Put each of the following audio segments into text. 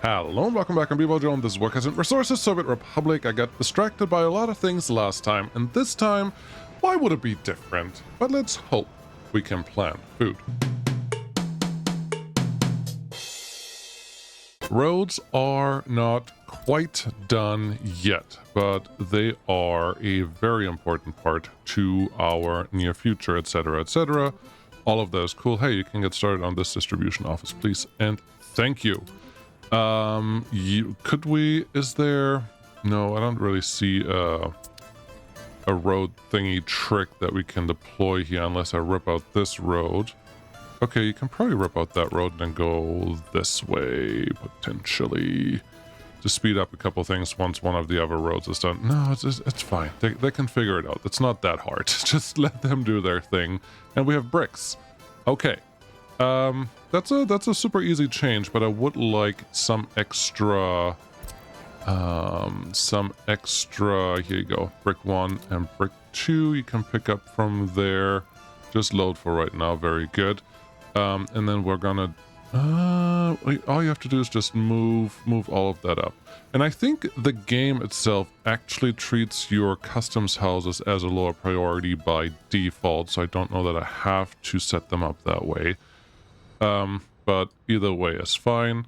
Hello and welcome back on Joe. This is Work as in Resources Soviet Republic. I got distracted by a lot of things last time, and this time, why would it be different? But let's hope we can plant food. Roads are not quite done yet, but they are a very important part to our near future, etc., etc. All of that is cool. Hey, you can get started on this distribution office, please, and thank you. Could we, is there, no, I don't really see a road thingy trick that we can deploy here unless I rip out this road. Okay, you can probably rip out that road and then go this way, potentially, to speed up a couple things once one of the other roads is done. No, it's fine. They can figure it out. It's not that hard. Just let them do their thing. And we have bricks. Okay. That's a super easy change, but I would like some extra, here you go, brick 1 and brick 2, you can pick up from there, just load for right now, very good, and then we're gonna, all you have to do is just move all of that up, and I think the game itself actually treats your customs houses as a lower priority by default, so I don't know that I have to set them up that way. But either way is fine.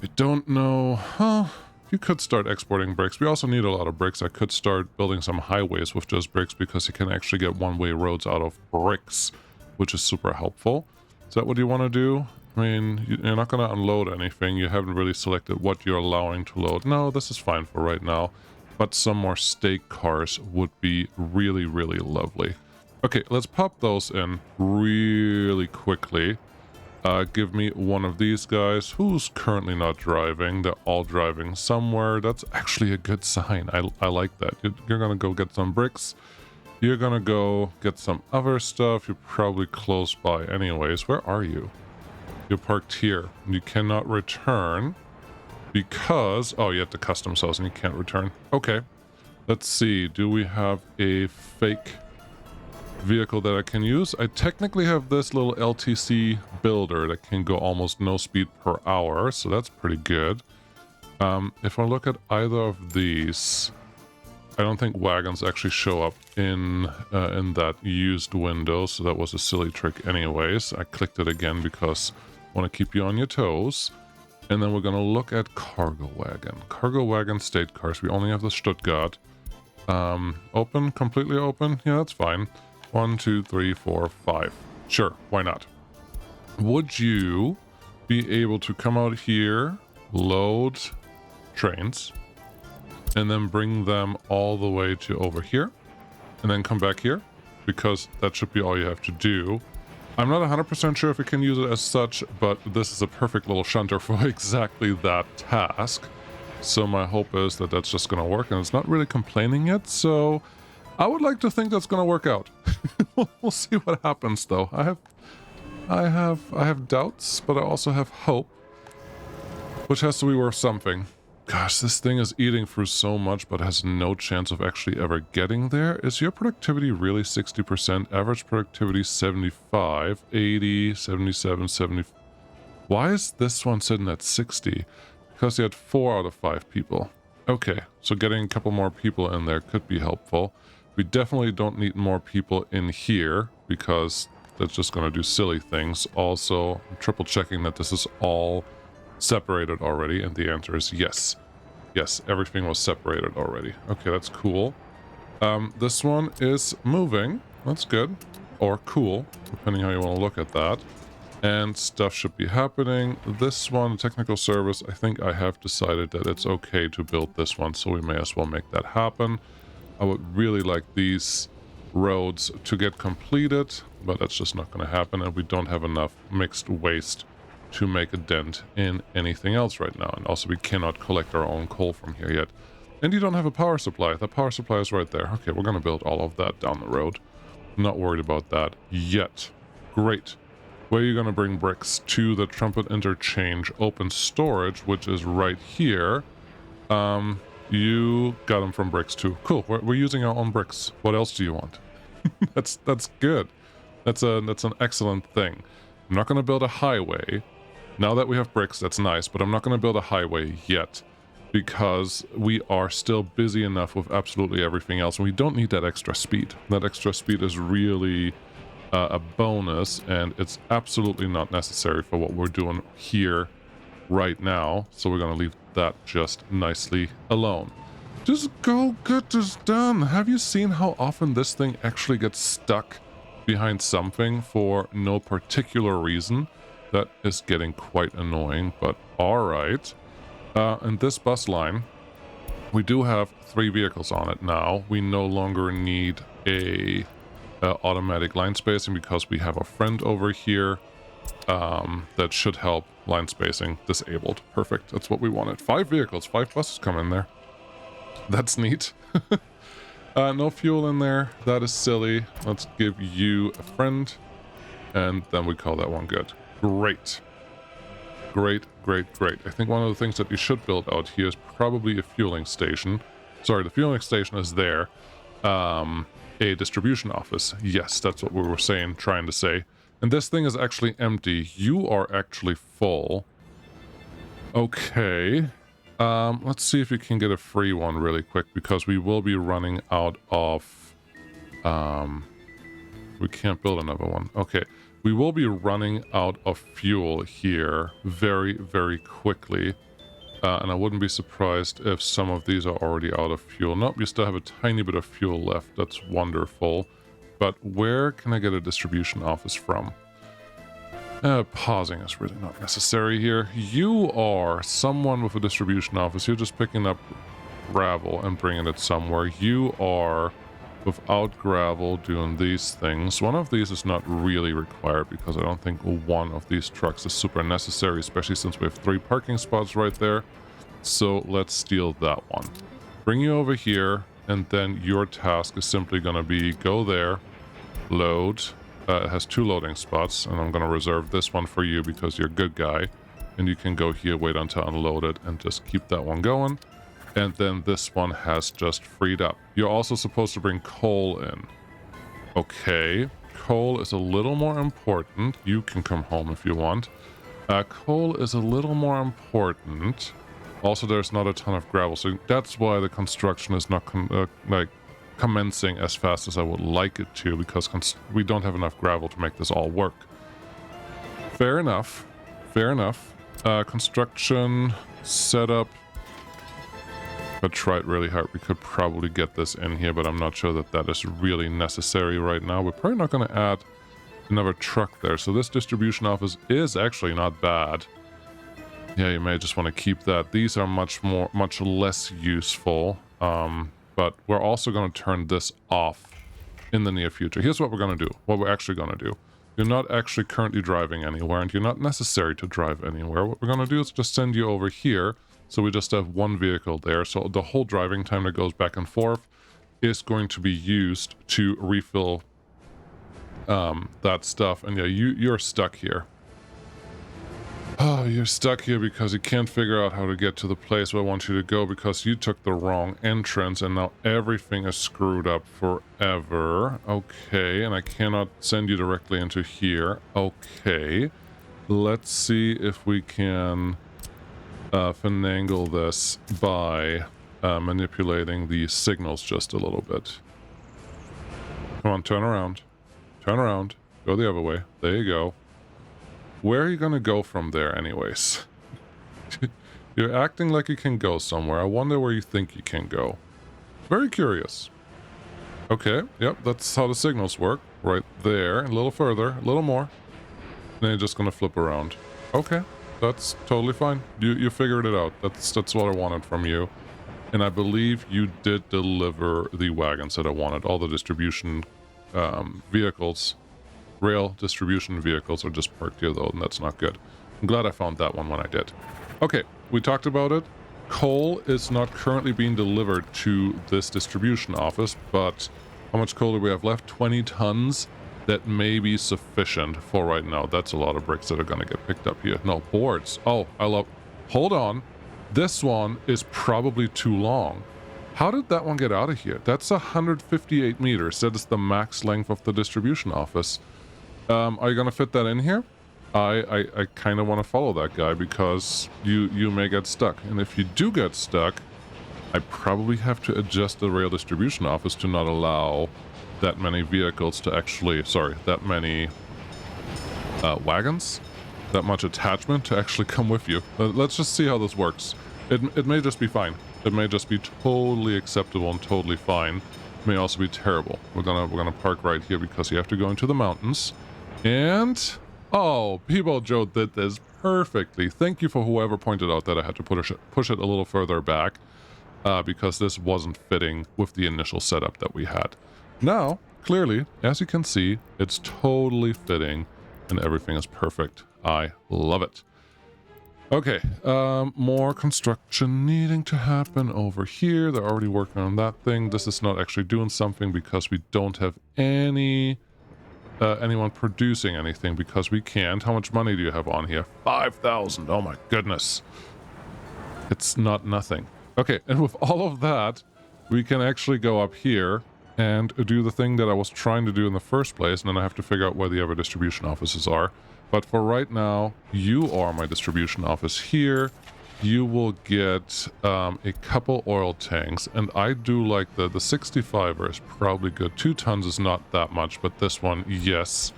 I don't know. Well, you could start exporting bricks. We also need a lot of bricks. I could start building some highways with just bricks because you can actually get one-way roads out of bricks, which is super helpful. Is that what you want to do? I mean, you're not going to unload anything. You haven't really selected what you're allowing to load. No, this is fine for right now. But some more stake cars would be really, really lovely. Okay, let's pop those in really quickly. Give me one of these guys who's currently not driving. They're all driving somewhere. That's actually a good sign. I like that. You're gonna go get some bricks. You're gonna go get some other stuff. You're probably close by anyways. Where are you? You're parked here. You cannot return because... oh, you have the customs house and you can't return. Okay. Let's see. Do we have a fake vehicle that I can use? I technically have this little LTC builder that can go almost no speed per hour, so that's pretty good. If I look at either of these, I don't think wagons actually show up in that used window, so that was a silly trick anyways. I clicked it again because I want to keep you on your toes. And then we're going to look at cargo wagon. Cargo wagon state cars. We only have the Stuttgart. Open, completely open? Yeah, that's fine. 1, 2, 3, 4, 5. Sure, why not? Would you be able to come out here, load trains, and then bring them all the way to over here, and then come back here? Because that should be all you have to do. I'm not 100% sure if you can use it as such, but this is a perfect little shunter for exactly that task. So my hope is that that's just going to work, and it's not really complaining yet, so... I would like to think that's going to work out. We'll see what happens, though. I have doubts, but I also have hope, which has to be worth something. Gosh, this thing is eating through so much, but has no chance of actually ever getting there. Is your productivity really 60%? Average productivity 75, 80, 77, 70. Why is this one sitting at 60? Because you had 4 out of 5 people. Okay, so getting a couple more people in there could be helpful. We definitely don't need more people in here because that's just going to do silly things. Also, I'm triple checking that this is all separated already, and the answer is yes. Yes, everything was separated already. Okay, that's cool. This one is moving. That's good. Or cool, depending how you want to look at that. And stuff should be happening. This one, technical service, I think I have decided that it's okay to build this one, so we may as well make that happen. I would really like these roads to get completed, but that's just not going to happen, and we don't have enough mixed waste to make a dent in anything else right now. And also we cannot collect our own coal from here yet. And you don't have a power supply. The power supply is right there. Okay, we're going to build all of that down the road. Not worried about that yet. Great. Where are you going to bring bricks? To the Trumpet Interchange open storage, which is right here. You got them from bricks too. Cool. We're using our own bricks. What else do you want? That's good. That's an excellent thing. I'm not going to build a highway. Now that we have bricks, that's nice, but I'm not going to build a highway yet because we are still busy enough with absolutely everything else, and we don't need that extra speed. That extra speed is really a bonus, and it's absolutely not necessary for what we're doing here right now, so we're going to leave that just nicely alone. Just go get this done. Have you seen how often this thing actually gets stuck behind something for no particular reason? That is getting quite annoying, but alright. And this bus line, we do have 3 vehicles on it now. We no longer need a automatic line spacing because we have a friend over here that should help line spacing disabled. Perfect, that's what we wanted. 5 vehicles, 5 buses come in there. That's neat. No fuel in there, that is silly. Let's give you a friend, and then we call that one good. Great. Great, great, great. I think one of the things that you should build out here is probably a fueling station. Sorry, the fueling station is there. A distribution office. Yes, that's what we were trying to say. And this thing is actually empty. You are actually full. Okay. Let's see if you can get a free one really quick, because we will be running out of... we can't build another one. Okay. We will be running out of fuel here very, very quickly. And I wouldn't be surprised if some of these are already out of fuel. Nope, you still have a tiny bit of fuel left. That's wonderful. But where can I get a distribution office from? Pausing is really not necessary here. You are someone with a distribution office. You're just picking up gravel and bringing it somewhere. You are... without gravel doing these things. One of these is not really required because I don't think one of these trucks is super necessary, especially since we have 3 parking spots right there. So let's steal that one. Bring you over here, and then your task is simply going to be go there, load. It has 2 loading spots, and I'm going to reserve this one for you because you're a good guy. And you can go here, wait until unloaded, and just keep that one going. And then this one has just freed up. You're also supposed to bring coal in. Okay. Coal is a little more important. You can come home if you want. Coal is a little more important. Also, there's not a ton of gravel. So that's why the construction is not commencing as fast as I would like it to. Because we don't have enough gravel to make this all work. Fair enough. Fair enough. Construction setup. If I tried really hard, we could probably get this in here, but I'm not sure that that is really necessary right now. We're probably not going to add another truck there. So this distribution office is actually not bad. Yeah, you may just want to keep that. These are much less useful. But we're also going to turn this off in the near future. Here's what we're going to do. What we're actually going to do. You're not actually currently driving anywhere, and you're not necessary to drive anywhere. What we're going to do is just send you over here. So we just have 1 vehicle there. So the whole driving time that goes back and forth is going to be used to refill that stuff. And yeah, you're stuck here. Oh, you're stuck here because you can't figure out how to get to the place where I want you to go because you took the wrong entrance and now everything is screwed up forever. Okay, and I cannot send you directly into here. Okay, let's see if we can... finagle this by manipulating the signals just a little bit. Come on, turn around. Turn around. Go the other way. There you go. Where are you going to go from there anyways? You're acting like you can go somewhere. I wonder where you think you can go. Very curious. Okay, yep, that's how the signals work. Right there. A little further. A little more. Then you're just going to flip around. Okay. That's totally fine. You figured it out. That's what I wanted from you. And I believe you did deliver the wagons that I wanted. All the distribution vehicles, rail distribution vehicles are just parked here though, and that's not good. I'm glad I found that one when I did. Okay, we talked about it. Coal is not currently being delivered to this distribution office, but how much coal do we have left? 20 tons. That may be sufficient for right now. That's a lot of bricks that are going to get picked up here. No, boards. Oh, I love... Hold on. This one is probably too long. How did that one get out of here? That's 158 meters. That is the max length of the distribution office. Are you going to fit that in here? I kind of want to follow that guy because you may get stuck. And if you do get stuck, I probably have to adjust the rail distribution office to not allow that many vehicles to actually, sorry, that many wagons, that much attachment to actually come with you. Let's just see how this works. It may just be fine. It may just be totally acceptable and totally fine. It may also be terrible. We're gonna park right here because you have to go into the mountains. And oh, Peebo Joe did this perfectly. Thank you for whoever pointed out that I had to push it a little further back because this wasn't fitting with the initial setup that we had. Now, clearly, as you can see, it's totally fitting and everything is perfect. I love it. Okay, more construction needing to happen over here. They're already working on that thing. This is not actually doing something because we don't have anyone producing anything because we can't. How much money do you have on here? 5,000. Oh my goodness. It's not nothing. Okay, and with all of that, we can actually go up here and do the thing that I was trying to do in the first place, and then I have to figure out where the other distribution offices are. But for right now, you are my distribution office here. You will get a couple oil tanks, and I do like the 65er is probably good. 2 tons is not that much, but this one, yes.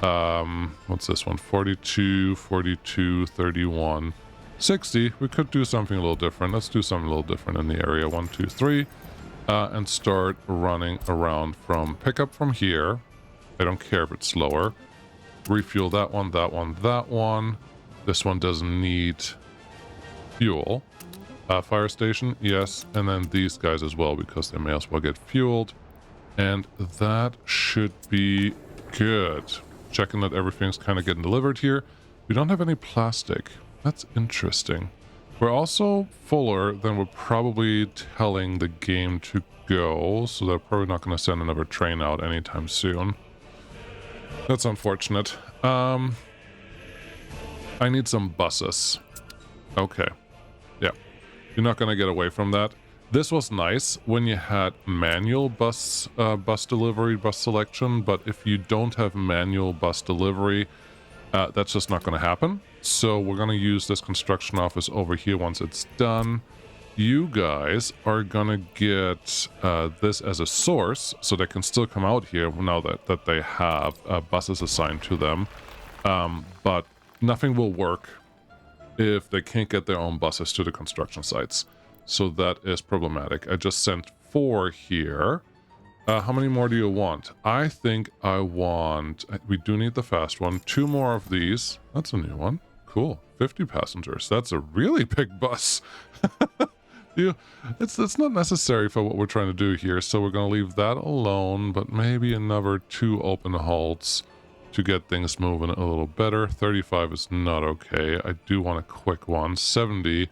What's this one? 42, 42, 31, 60. We could do something a little different. Let's do something a little different in the area. 1, 2, 3. And start running around from pickup from here. I don't care if it's slower. Refuel that one, that one, that one. This one doesn't need fuel. Fire station, yes. And then these guys as well because they may as well get fueled. And that should be good. Checking that everything's kind of getting delivered here. We don't have any plastic. That's interesting. We're also fuller than we're probably telling the game to go, so they're probably not going to send another train out anytime soon. That's unfortunate. I need some buses. Okay. Yeah. You're not going to get away from that. This was nice when you had manual bus delivery, bus selection, but if you don't have manual bus delivery, that's just not going to happen. So we're going to use this construction office over here once it's done. You guys are going to get this as a source, so they can still come out here now that they have buses assigned to them. But nothing will work if they can't get their own buses to the construction sites. So that is problematic. I just sent 4 here. How many more do you want? I think I want... We do need the fast one. 2 more of these. That's a new one. Cool. 50 passengers. That's a really big bus. It's not necessary for what we're trying to do here, so we're going to leave that alone, but maybe another 2 open halts to get things moving a little better. 35 is not okay. I do want a quick one. 70,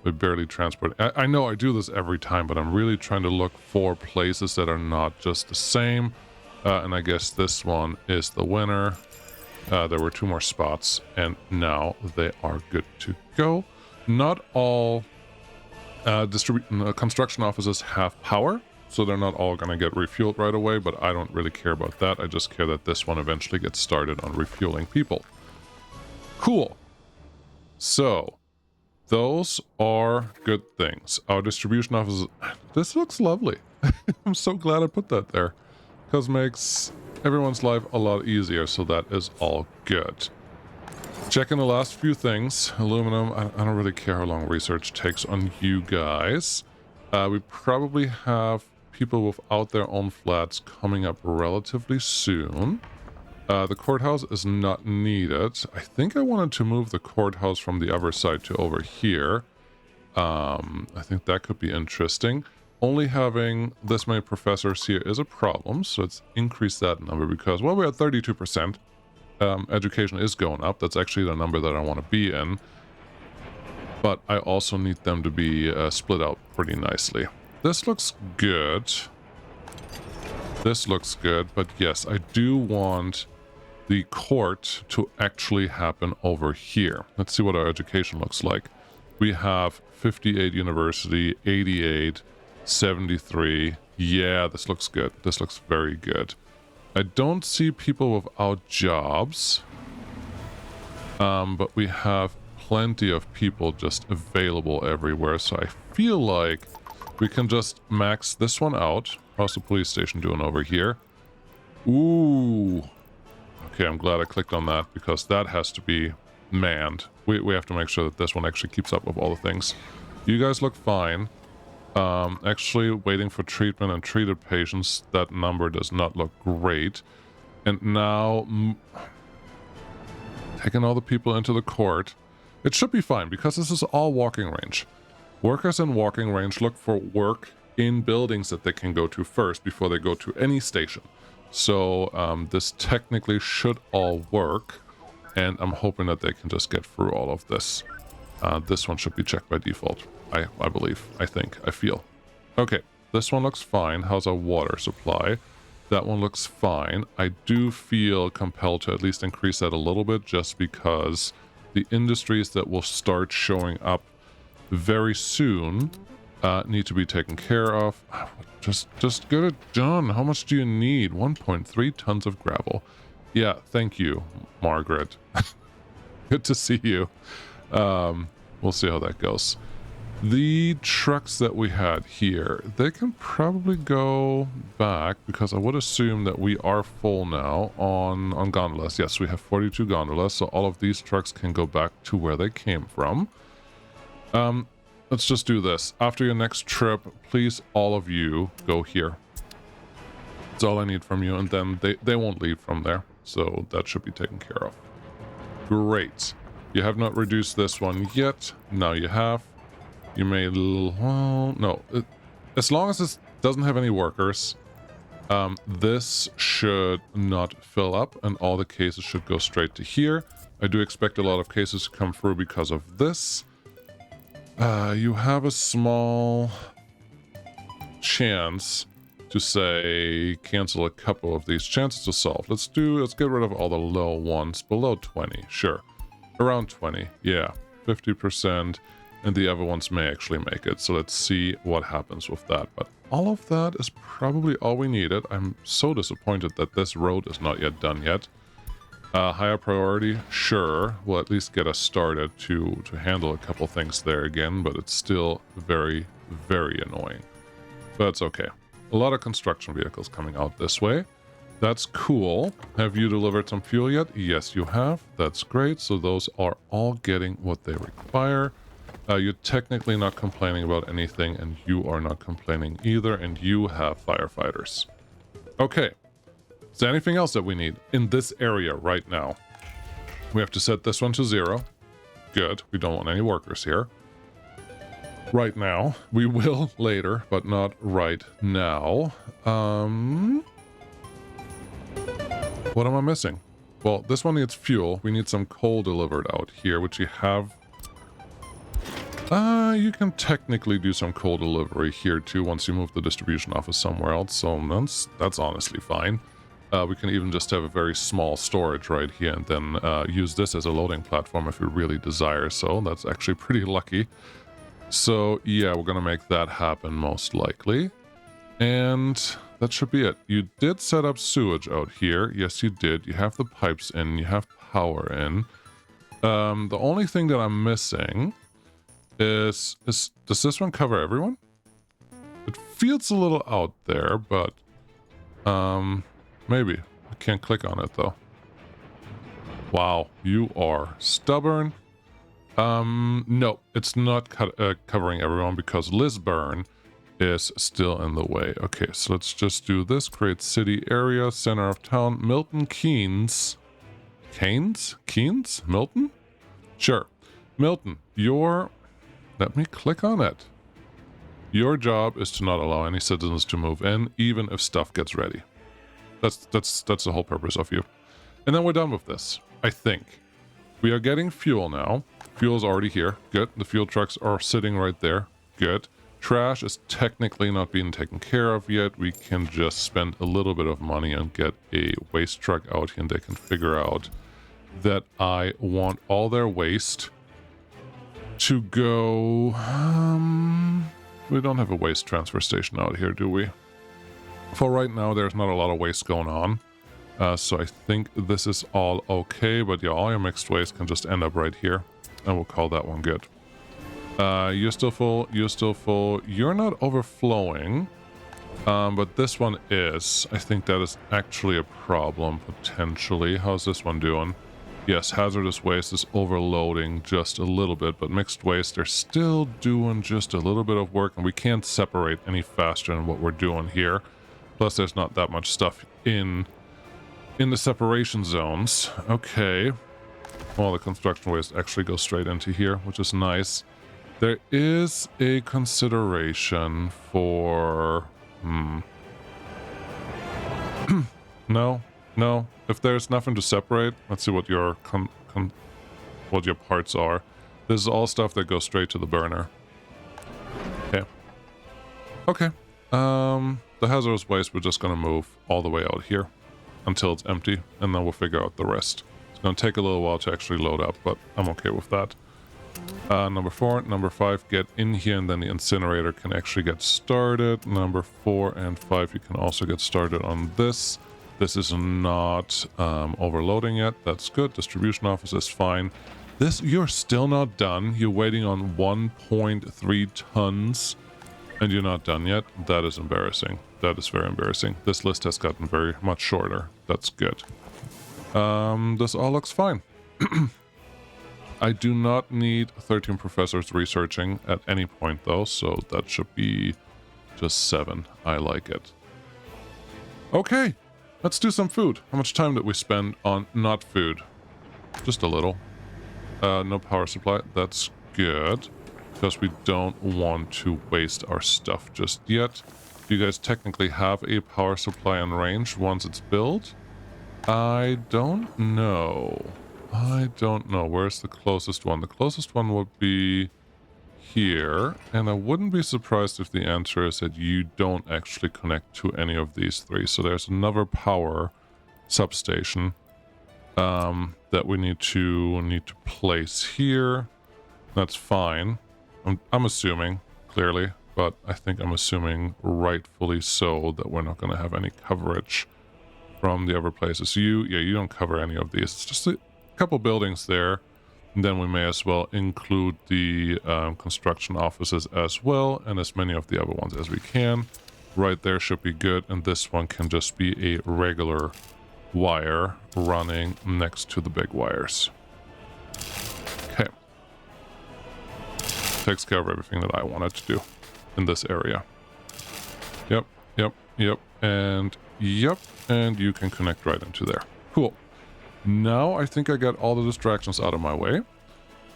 we barely transport. I know I do this every time, but I'm really trying to look for places that are not just the same. And I guess this one is the winner. There were 2 more spots, and now they are good to go. Not all construction offices have power, so they're not all going to get refueled right away, but I don't really care about that. I just care that this one eventually gets started on refueling people. Cool. So, those are good things. Our distribution offices... This looks lovely. I'm so glad I put that there, because it makes everyone's life a lot easier, so that is all good. Checking the last few things. Aluminum, I don't really care how long research takes on you guys. We probably have people without their own flats coming up relatively soon. The courthouse is not needed. I think I wanted to move the courthouse from the other side to over here. I think that could be interesting. Only having this many professors here is a problem, so let's increase that number because, well, we're at 32%. Education is going up. That's actually the number that I want to be in. But I also need them to be split out pretty nicely. This looks good. This looks good, but yes, I do want the court to actually happen over here. Let's see what our education looks like. We have 58 university, 88, 73. Yeah, this looks good. This looks very good. I don't see people without jobs. But we have plenty of people just available everywhere, so I feel like we can just max this one out. How's the police station doing over here? Ooh. Okay, I'm glad I clicked on that because that has to be manned. We have to make sure that this one actually keeps up with all the things. You guys look fine. Actually, waiting for treatment and treated patients, that number does not look great. And now, taking all the people into the court, it should be fine because this is all walking range. Workers in walking range look for work in buildings that they can go to first before they go to any station. So this technically should all work, and I'm hoping that they can just get through all of this. This one should be checked by default, I believe, I think, I feel. Okay, this one looks fine. How's our water supply? That one looks fine. I do feel compelled to at least increase that a little bit just because the industries that will start showing up very soon need to be taken care of. Just get it done. How much do you need? 1.3 tons of gravel. Yeah, thank you, Margaret. Good to see you. We'll see how that goes. The trucks that we had here, they can probably go back because I would assume that we are full now on gondolas. Yes, we have 42 gondolas, so all of these trucks can go back to where they came from. Let's just do this. After your next trip, please, all of you, go here. That's all I need from you, and then they won't leave from there, so that should be taken care of. Great. You have not reduced this one yet. Now you have. You may... well, no. As long as this doesn't have any workers, this should not fill up, and all the cases should go straight to here. I do expect a lot of cases to come through because of this. You have a small chance to say cancel a couple of these chances to solve. Let's get rid of all the low ones. Below 20, sure. Around 20, yeah. 50%, and the other ones may actually make it. So let's see what happens with that. But all of that is probably all we needed. I'm so disappointed that this road is not yet done yet. Higher priority, sure, will at least get us started to handle a couple things there again, but it's still very, very annoying. But it's okay. A lot of construction vehicles coming out this way. That's cool. Have you delivered some fuel yet? Yes, you have. That's great. So those are all getting what they require. You're technically not complaining about anything, and you are not complaining either, and you have firefighters. Okay. Is there anything else that we need in this area right now? We have to set this one to 0. Good. We don't want any workers here. Right now. We will later, but not right now. What am I missing? Well, this one needs fuel. We need some coal delivered out here, which you have. You can technically do some coal delivery here too once you move the distribution office somewhere else, so that's honestly fine. We can even just have a very small storage right here and then use this as a loading platform if we really desire so. That's actually pretty lucky. So yeah, we're gonna make that happen most likely. And that should be it. You did set up sewage out here. Yes, you did. You have the pipes in. You have power in. The only thing that I'm missing is does this one cover everyone? It feels a little out there, but maybe. I can't click on it though. Wow, you are stubborn. No, it's not covering everyone because Lisburn is still in the way. Okay, so let's just do this. Create city area, center of town. Milton Keynes. Keynes? Milton? Sure. Milton, let me click on it. Your job is to not allow any citizens to move in, even if stuff gets ready. That's the whole purpose of you. And then we're done with this, I think. We are getting fuel now. Fuel is already here. Good. The fuel trucks are sitting right there. Good. Trash is technically not being taken care of yet. We can just spend a little bit of money and get a waste truck out here, and they can figure out that I want all their waste to go... we don't have a waste transfer station out here, do we? For right now, there's not a lot of waste going on. So I think this is all okay, but yeah, all your mixed waste can just end up right here, and we'll call that one good. You're still full, you're still full, you're not overflowing, but this one is. I think that is actually a problem, potentially. How's this one doing? Yes, hazardous waste is overloading just a little bit, but mixed waste, they're still doing just a little bit of work, and we can't separate any faster than what we're doing here. Plus, there's not that much stuff in the separation zones. Okay. Well, the construction waste actually goes straight into here, which is nice. There is a consideration for... No. If there's nothing to separate, let's see what your what your parts are. This is all stuff that goes straight to the burner. Okay. The hazardous waste, we're just gonna move all the way out here until it's empty, and then we'll figure out the rest. It's gonna take a little while to actually load up, but I'm okay with that. Number 4, number 5, get in here, and then the incinerator can actually get started. Number 4 and 5, you can also get started on this. This is not overloading yet. That's good. Distribution office is fine. This, you're still not done. You're waiting on 1.3 tons, and you're not done yet. That is embarrassing. That is very embarrassing. This list has gotten very much shorter. That's good. This all looks fine. I do not need 13 professors researching at any point, though, so that should be just 7. I like it. Okay, let's do some food. How much time did we spend on not food? Just a little. No power supply. That's good, because we don't want to waste our stuff just yet. You guys technically have a power supply in range once it's built? I don't know. Where's the closest one? The closest one would be here, and I wouldn't be surprised if the answer is that you don't actually connect to any of these 3. So there's another power substation that we need to place here. That's fine. I'm assuming, clearly, but I think I'm assuming rightfully so that we're not going to have any coverage from the other places. You don't cover any of these. It's just a couple buildings there, and then we may as well include the construction offices as well, and as many of the other ones as we can. Right there should be good, and this one can just be a regular wire running next to the big wires. Okay. Takes care of everything that I wanted to do in this area. Yep, and you can connect right into there. Cool. Now I think I got all the distractions out of my way,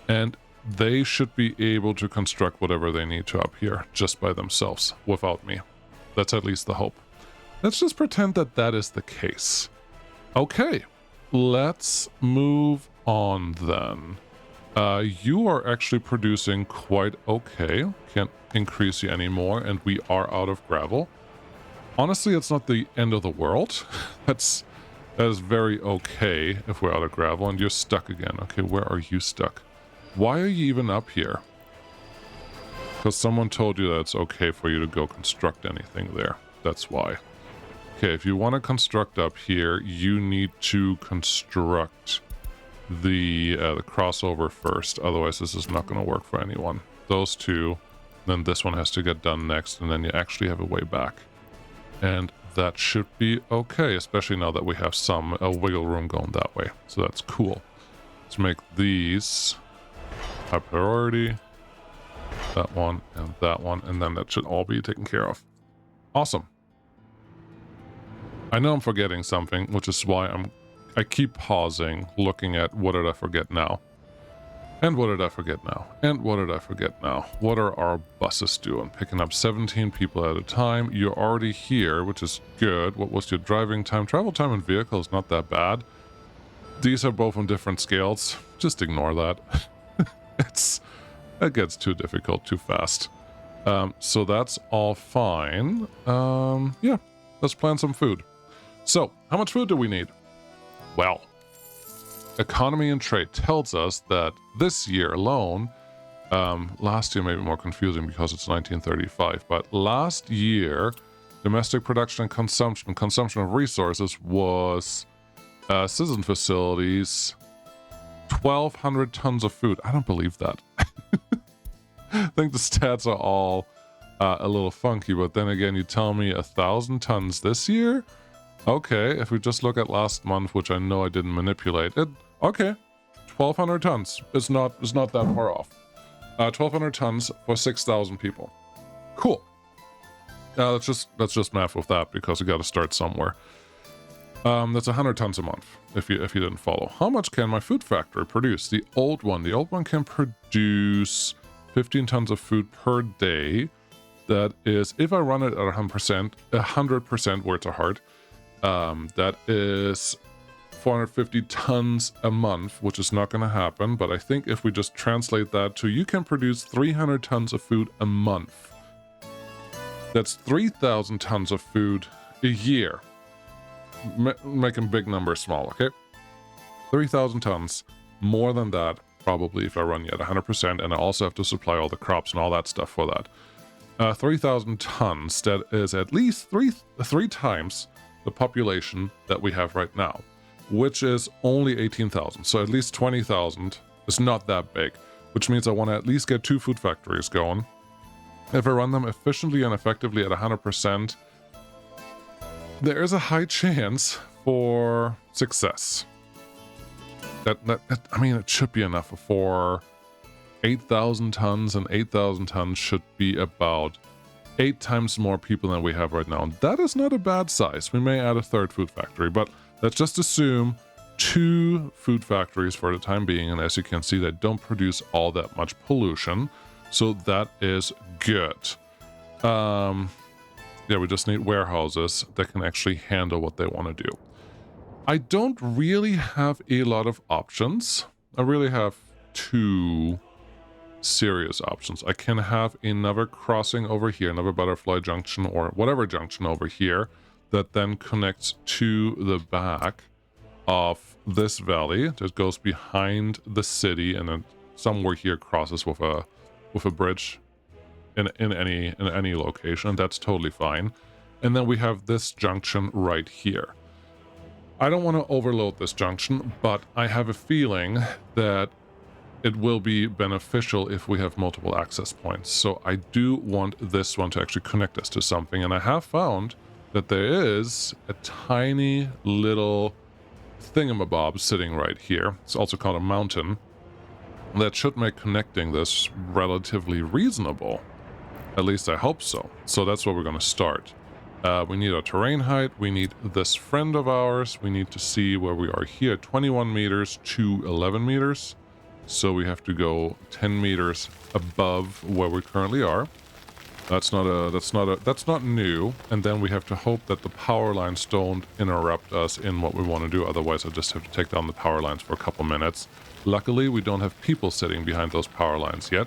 and they should be able to construct whatever they need to up here just by themselves without me. That's at least the hope. Let's just pretend that that is the case. Okay, let's move on then. You are actually producing quite okay. Can't increase you anymore, and we are out of gravel. Honestly, it's not the end of the world. That is very okay if we're out of gravel, and you're stuck again. Okay, where are you stuck? Why are you even up here? Because someone told you that it's okay for you to go construct anything there. That's why. Okay, if you want to construct up here, you need to construct the crossover first. Otherwise, this is not going to work for anyone. Those 2, then this one has to get done next, and then you actually have a way back. And that should be okay, especially now that we have some wiggle room going that way. So that's cool. Let's make these high priority. That one, and then that should all be taken care of. Awesome. I know I'm forgetting something, which is why I keep pausing, looking at what did I forget now? And what did I forget now? And what did I forget now? What are our buses doing? Picking up 17 people at a time. You're already here, which is good. What was your driving time? Travel time in vehicle is not that bad. These are both on different scales. Just ignore that. It gets too difficult too fast. So that's all fine. Yeah, let's plan some food. So, how much food do we need? Well, economy and trade tells us that this year alone, last year may be more confusing because it's 1935, but last year, domestic production and consumption of resources was Citizen facilities, 1,200 tons of food. I don't believe that. I think the stats are all a little funky, but then again, you tell me 1,000 tons this year? Okay, if we just look at last month, which I know I didn't manipulate it, okay, 1,200 tons. It's not that far off. 1,200 tons for 6,000 people. Cool. Let's just math with that because we got to start somewhere. That's 100 tons a month. If you didn't follow, how much can my food factory produce? The old one can produce 15 tons of food per day. That is, if I run it at 100%, words are hard. That is 450 tons a month, which is not going to happen. But I think if we just translate that to, you can produce 300 tons of food a month. That's 3,000 tons of food a year. Making big numbers small, okay? 3,000 tons, more than that, probably if I run you at 100%, and I also have to supply all the crops and all that stuff for that. 3,000 tons, that is at least three times the population that we have right now, which is only 18,000. So at least 20,000 is not that big, which means I want to at least get 2 food factories going. If I run them efficiently and effectively at 100%, there is a high chance for success. I mean, it should be enough for 8,000 tons, and 8,000 tons should be about 8 times more people than we have right now. And that is not a bad size. We may add a 3rd food factory, but let's just assume 2 food factories for the time being. And as you can see, they don't produce all that much pollution. So that is good. Yeah, we just need warehouses that can actually handle what they want to do. I don't really have a lot of options. I really have 2 serious options. I can have another crossing over here, another butterfly junction or whatever junction over here that then connects to the back of this valley that goes behind the city and then somewhere here crosses with a bridge in any location. That's totally fine. And then we have this junction right here. I don't want to overload this junction, but I have a feeling that it will be beneficial if we have multiple access points. So I do want this one to actually connect us to something. And I have found that there is a tiny little thingamabob sitting right here. It's also called a mountain. That should make connecting this relatively reasonable. At least I hope so. So that's where we're going to start. We need a terrain height. We need this friend of ours. We need to see where we are here. 21 meters to 11 meters. So we have to go 10 meters above where we currently are. That's not new. And then we have to hope that the power lines don't interrupt us in what we want to do. Otherwise, I just have to take down the power lines for a couple minutes. Luckily, we don't have people sitting behind those power lines yet,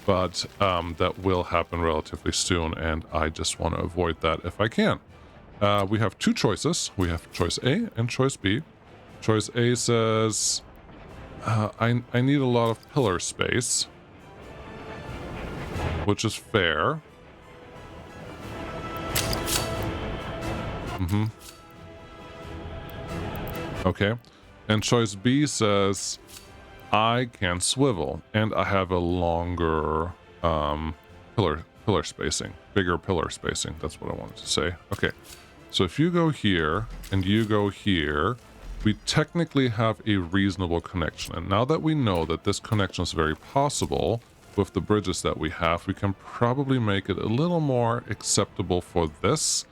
but that will happen relatively soon, and I just want to avoid that if I can. We have 2 choices. We have choice A and choice B. Choice A says, I need a lot of pillar space, which is fair. Okay. And choice B says, I can swivel, and I have a longer pillar spacing, bigger pillar spacing. That's what I wanted to say. Okay, so if you go here and you go here, we technically have a reasonable connection. And now that we know that this connection is very possible with the bridges that we have, we can probably make it a little more acceptable for this.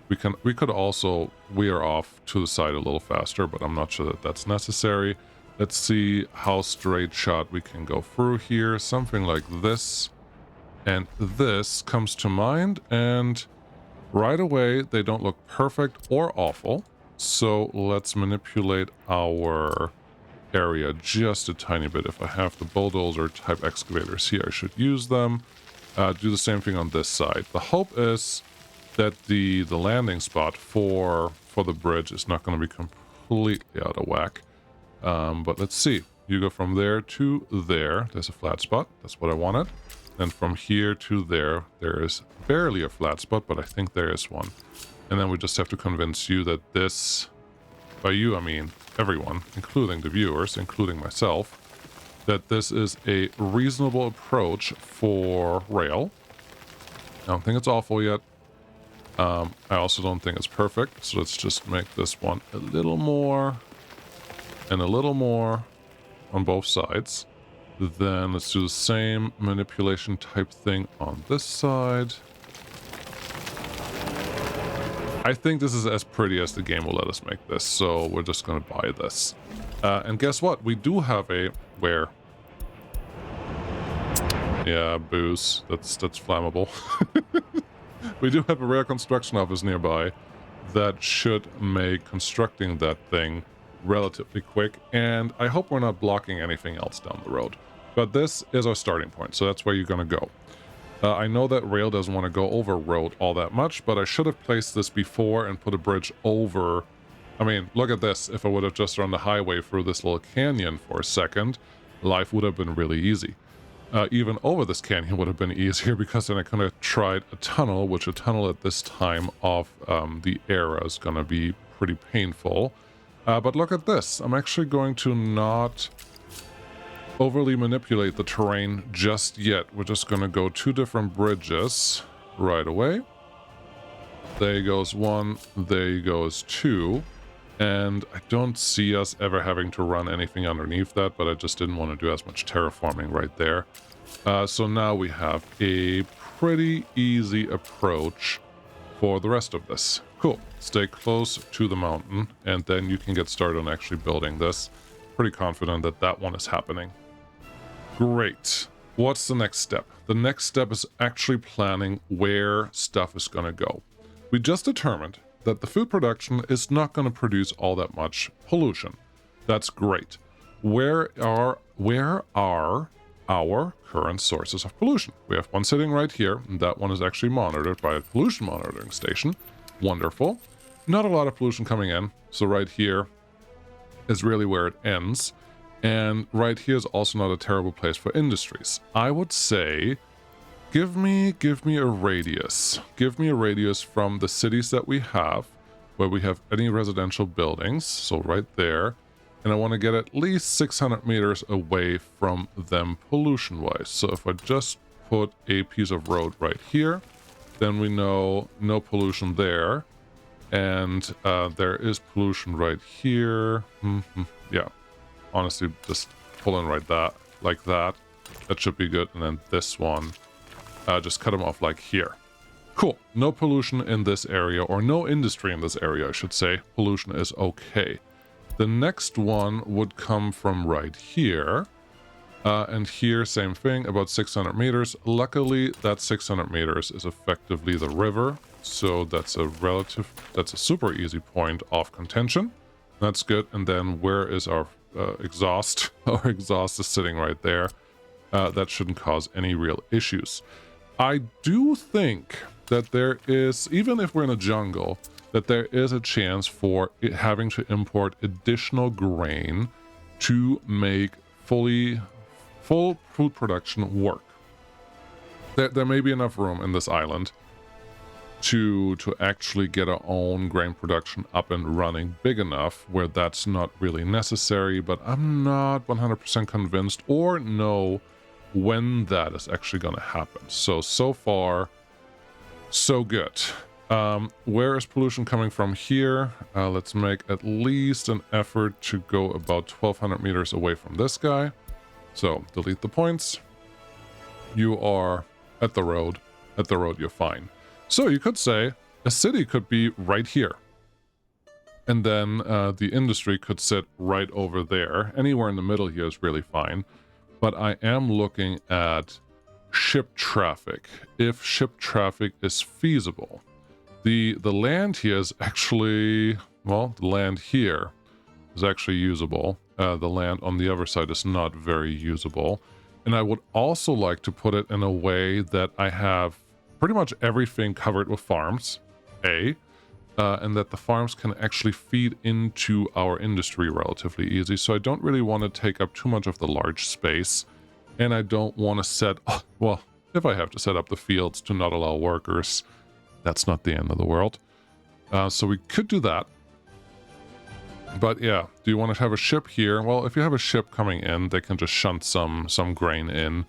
We could also veer off to the side a little faster, but I'm not sure that that's necessary. Let's see how straight shot we can go through here. Something like this. And this comes to mind, and right away they don't look perfect or awful. So let's manipulate our area just a tiny bit. If I have the bulldozer type excavators here, I should use them. Do the same thing on this side. The hope is that the landing spot for the bridge is not going to be completely out of whack. But let's see. You go from there to there. There's a flat spot. That's what I wanted. And from here to there, there is barely a flat spot, but I think there is one. And then we just have to convince you that this, by you I mean everyone, including the viewers, including myself, that this is a reasonable approach for rail. I don't think it's awful yet. I also don't think it's perfect, so let's just make this one a little more and a little more on both sides. Then let's do the same manipulation type thing on this side. I think this is as pretty as the game will let us make this, so we're just going to buy this. And guess what? We do have a... Where? Yeah, booze. That's flammable. We do have a rare construction office nearby that should make constructing that thing relatively quick, and I hope we're not blocking anything else down the road. But this is our starting point, so that's where you're going to go. I know that rail doesn't want to go over road all that much, but I should have placed this before and put a bridge over. I mean, look at this. If I would have just run the highway through this little canyon for a second, life would have been really easy. Even over this canyon would have been easier, because then I could have tried a tunnel, which a tunnel at this time of the era is going to be pretty painful. But look at this. I'm actually going to not overly manipulate the terrain just yet. We're just going to go 2 different bridges right away. There goes 1, there goes 2. And I don't see us ever having to run anything underneath that, but I just didn't want to do as much terraforming right there. So now we have a pretty easy approach for the rest of this. Cool. Stay close to the mountain, and then you can get started on actually building this. Pretty confident that that one is happening. Great. What's the next step? The next step is actually planning where stuff is going to go. We just determined that the food production is not going to produce all that much pollution. That's great. Where are our current sources of pollution? We have one sitting right here, and that one is actually monitored by a pollution monitoring station. Wonderful. Not a lot of pollution coming in, so right here is really where it ends. And right here is also not a terrible place for industries. I would say give me a radius. Give me a radius from the cities that we have, where we have any residential buildings, so right there. And I want to get at least 600 meters away from them pollution-wise. So if I just put a piece of road right here, then we know no pollution there. And there is pollution right here. Yeah, honestly, just pull in right like that. That should be good. And then this one, just cut them off like here. Cool. No pollution in this area, or no industry in this area, I should say. Pollution is okay. The next one would come from right here. And here, same thing, about 600 meters. Luckily, that 600 meters is effectively the river. So that's a super easy point of contention. That's good. And then where is our exhaust? Our exhaust is sitting right there. That shouldn't cause any real issues. I do think that there is, even if we're in a jungle, that there is a chance for it having to import additional grain to make full food production work. There may be enough room in this island to actually get our own grain production up and running big enough where that's not really necessary, but I'm not 100% convinced or know when that is actually going to happen. So far, so good. Where is pollution coming from here? Let's make at least an effort to go about 1200 meters away from this guy. So delete the points. You are at the road. At the road, you're fine. So you could say a city could be right here. And then the industry could sit right over there. Anywhere in the middle here is really fine. But I am looking at ship traffic. If ship traffic is feasible. The land here is actually, well, the land here is actually usable. The land on the other side is not very usable. And I would also like to put it in a way that I have pretty much everything covered with farms, and that the farms can actually feed into our industry relatively easy. So I don't really want to take up too much of the large space. And I don't want to set, well, if I have to set up the fields to not allow workers, that's not the end of the world. So we could do that. But yeah, do you want to have a ship here? Well, if you have a ship coming in, they can just shunt some grain in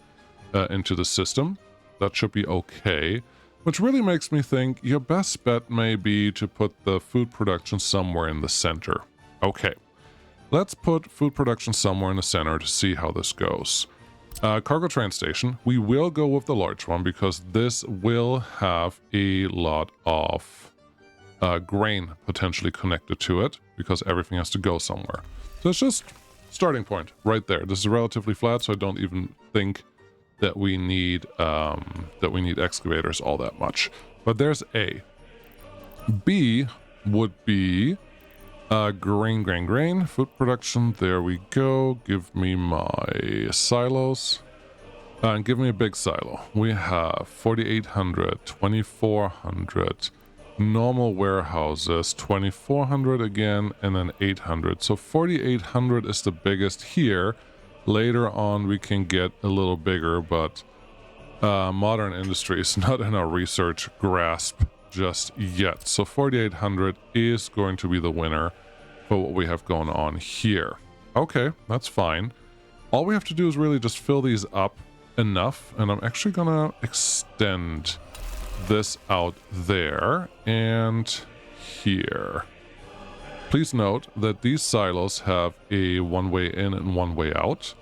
into the system. That should be okay. Which really makes me think your best bet may be to put the food production somewhere in the center. Okay, let's put food production somewhere in the center to see how this goes. Cargo train station, we will go with the large one because this will have a lot of grain potentially connected to it because everything has to go somewhere. So it's just starting point right there. This is relatively flat, so I don't even think that we need excavators all that much. But there's A. B would be grain, food production. There we go. Give me my silos. And give me a big silo. We have 4,800, 2,400, normal warehouses, 2,400 again, and then 800. So 4,800 is the biggest here. Later on, we can get a little bigger, but modern industry is not in our research grasp just yet. So 4,800 is going to be the winner for what we have going on here. Okay, that's fine. All we have to do is really just fill these up enough, and I'm actually gonna extend this out there and here. Please note that these silos have a one-way in and one-way out.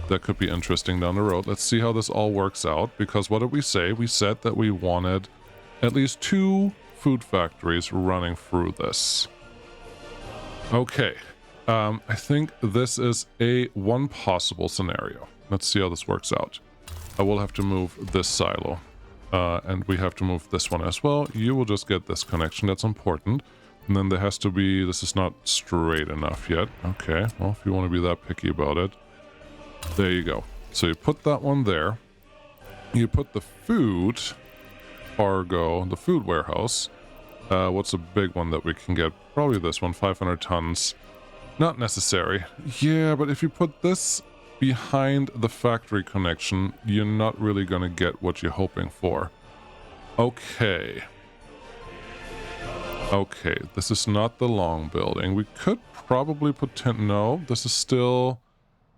That could be interesting down the road. Let's see how this all works out, because what did we say? We said that we wanted at least 2 food factories running through this. Okay, I think this is one possible scenario. Let's see how this works out. I will have to move this silo, and we have to move this one as well. You will just get this connection, that's important. And then there has to be, this is not straight enough yet. Okay, well, if you want to be that picky about it. There you go. So you put that one there. You put the food cargo, the food warehouse. What's a big one that we can get? Probably this one, 500 tons. Not necessary. Yeah, but if you put this behind the factory connection, you're not really going to get what you're hoping for. Okay. Okay, this is not the long building. We could probably no, this is still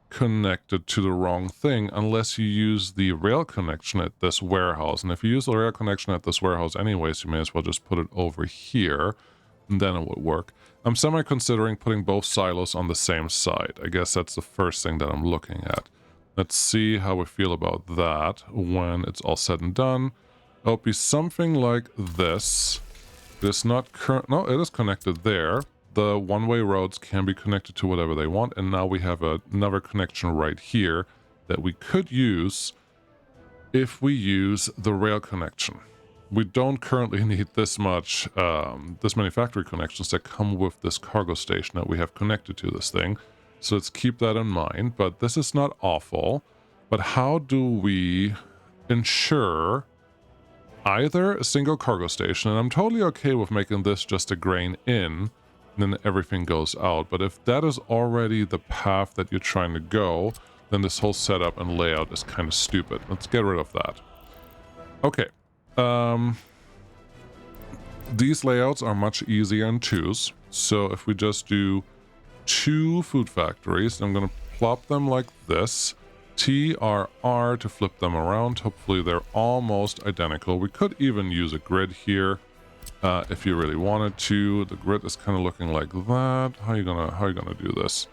connected to the wrong thing unless you use the rail connection at this warehouse. And if you use the rail connection at this warehouse anyways, you may as well just put it over here, and then it would work. I'm semi-considering putting both silos on the same side. I guess that's the first thing that I'm looking at. Let's see how we feel about that when it's all said and done. It'll be something like this. It's not no, it is connected there. The one-way roads can be connected to whatever they want, and now we have another connection right here that we could use if we use the rail connection. We don't currently need this much, this many factory connections that come with this cargo station that we have connected to this thing. So let's keep that in mind, but this is not awful. But how do we ensure either a single cargo station, and I'm totally okay with making this just a grain in, and then everything goes out. But if that is already the path that you're trying to go, then this whole setup and layout is kind of stupid. Let's get rid of that. Okay. These layouts are much easier in 2s. So if we just do 2 food factories, I'm going to plop them like this. TRR to flip them around. Hopefully they're almost identical. We could even use a grid here if you really wanted to. The grid is kind of looking like that. How are you gonna do this?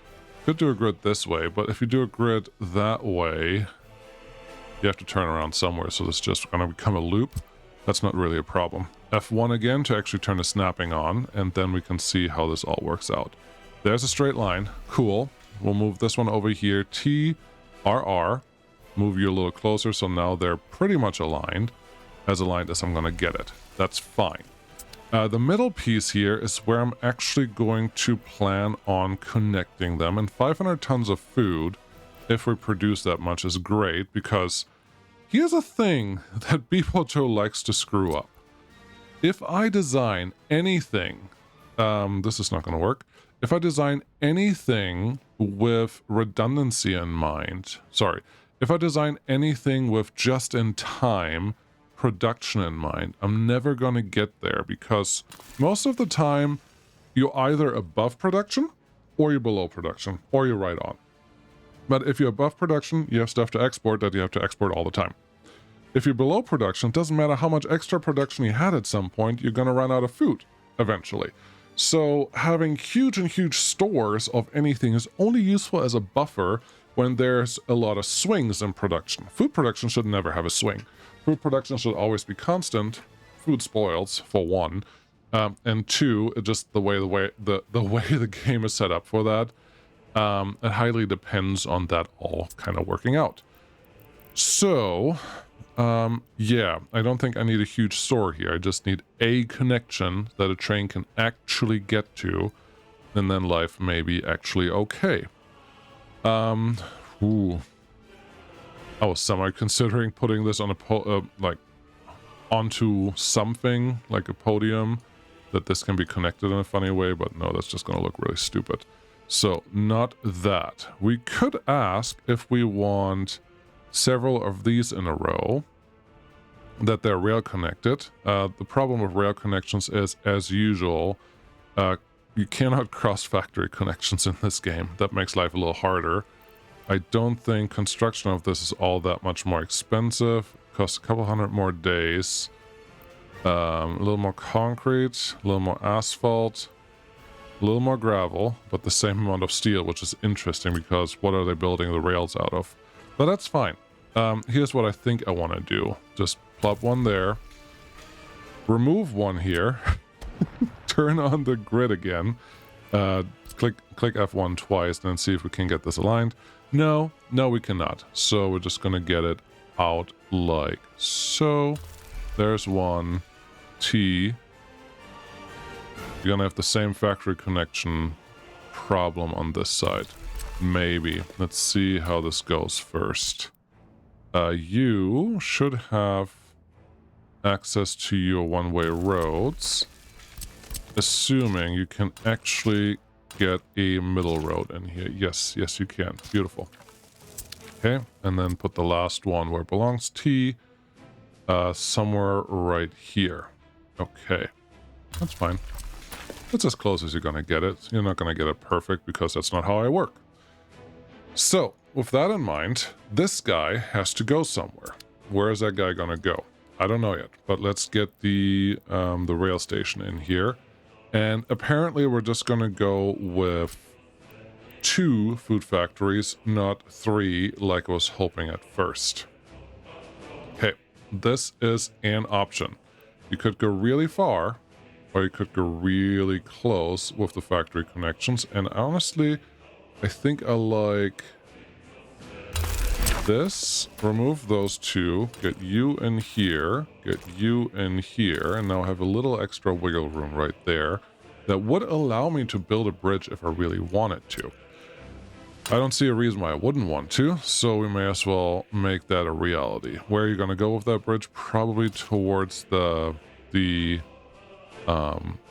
Could do a grid this way, but if you do a grid that way, you have to turn around somewhere. So this is just gonna become a loop. That's not really a problem. F1 again to actually turn the snapping on, and then we can see how this all works out. There's a straight line. Cool. We'll move this one over here. TRR. Move you a little closer, so now they're pretty much aligned. As aligned as I'm going to get it. That's fine. The middle piece here is where I'm actually going to plan on connecting them. And 500 tons of food, if we produce that much, is great, because here's a thing that Beeple likes to screw up. If I design anything, this is not going to work. If I design anything with redundancy in mind, if I design anything with just-in-time production in mind, I'm never going to get there, because most of the time you're either above production, or you're below production, or you're right on. But if you're above production, you have stuff to export that you have to export all the time. If you're below production, it doesn't matter how much extra production you had at some point, you're going to run out of food eventually. So having huge and huge stores of anything is only useful as a buffer when there's a lot of swings in production. Food production should never have a swing. Food production should always be constant. Food spoils, for one. And two, just the way the game is set up for that, it highly depends on that all kind of working out. So, yeah, I don't think I need a huge store here. I just need a connection that a train can actually get to, and then life may be actually okay. Ooh. I was semi-considering putting this on a onto something like a podium, that this can be connected in a funny way, but no, that's just going to look really stupid. So, not that. We could ask if we want several of these in a row, that they're rail connected. The problem with rail connections is, as usual, you cannot cross factory connections in this game. That makes life a little harder. I don't think construction of this is all that much more expensive. It costs a couple hundred more days. A little more concrete, a little more asphalt, a little more gravel, but the same amount of steel, which is interesting because what are they building the rails out of? But that's fine. Here's what I think I want to do. Just plop one there, remove one here, turn on the grid again, click F1 twice, and then see if we can get this aligned. No, we cannot. So we're just going to get it out like so. There's one. T. You're gonna have the same factory connection problem on this side. Maybe. Let's see how this goes first. You should have access to your one-way roads, assuming you can actually get a middle road in here. Yes, you can. Beautiful. Okay, and then put the last one where it belongs. T. Somewhere right here. Okay, that's fine. It's as close as you're gonna get it. You're not gonna get it perfect because that's not how I work. So, with that in mind, this guy has to go somewhere. Where is that guy gonna go? I don't know yet, but let's get the rail station in here. And apparently we're just gonna go with 2 food factories, not 3 like I was hoping at first. Okay, this is an option. You could go really far, or you could go really close with the factory connections. And honestly, I think I like this. Remove those 2, get you in here, get you in here, and now I have a little extra wiggle room right there that would allow me to build a bridge if I really wanted to. I don't see a reason why I wouldn't want to, so we may as well make that a reality. Where are you going to go with that bridge? Probably towards the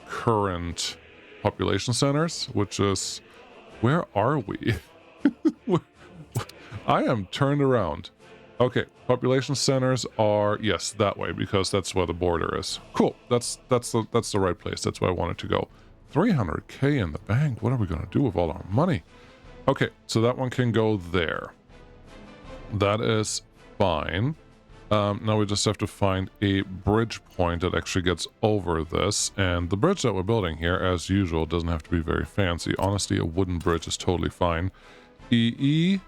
current population centers, which is... Where are we? I am turned around. Okay, population centers are... Yes, that way, because that's where the border is. Cool, that's the right place. That's where I wanted to go. 300k in the bank. What are we going to do with all our money? Okay, so that one can go there. That is fine. Now we just have to find a bridge point that actually gets over this. And the bridge that we're building here, as usual, doesn't have to be very fancy. Honestly, a wooden bridge is totally fine. E.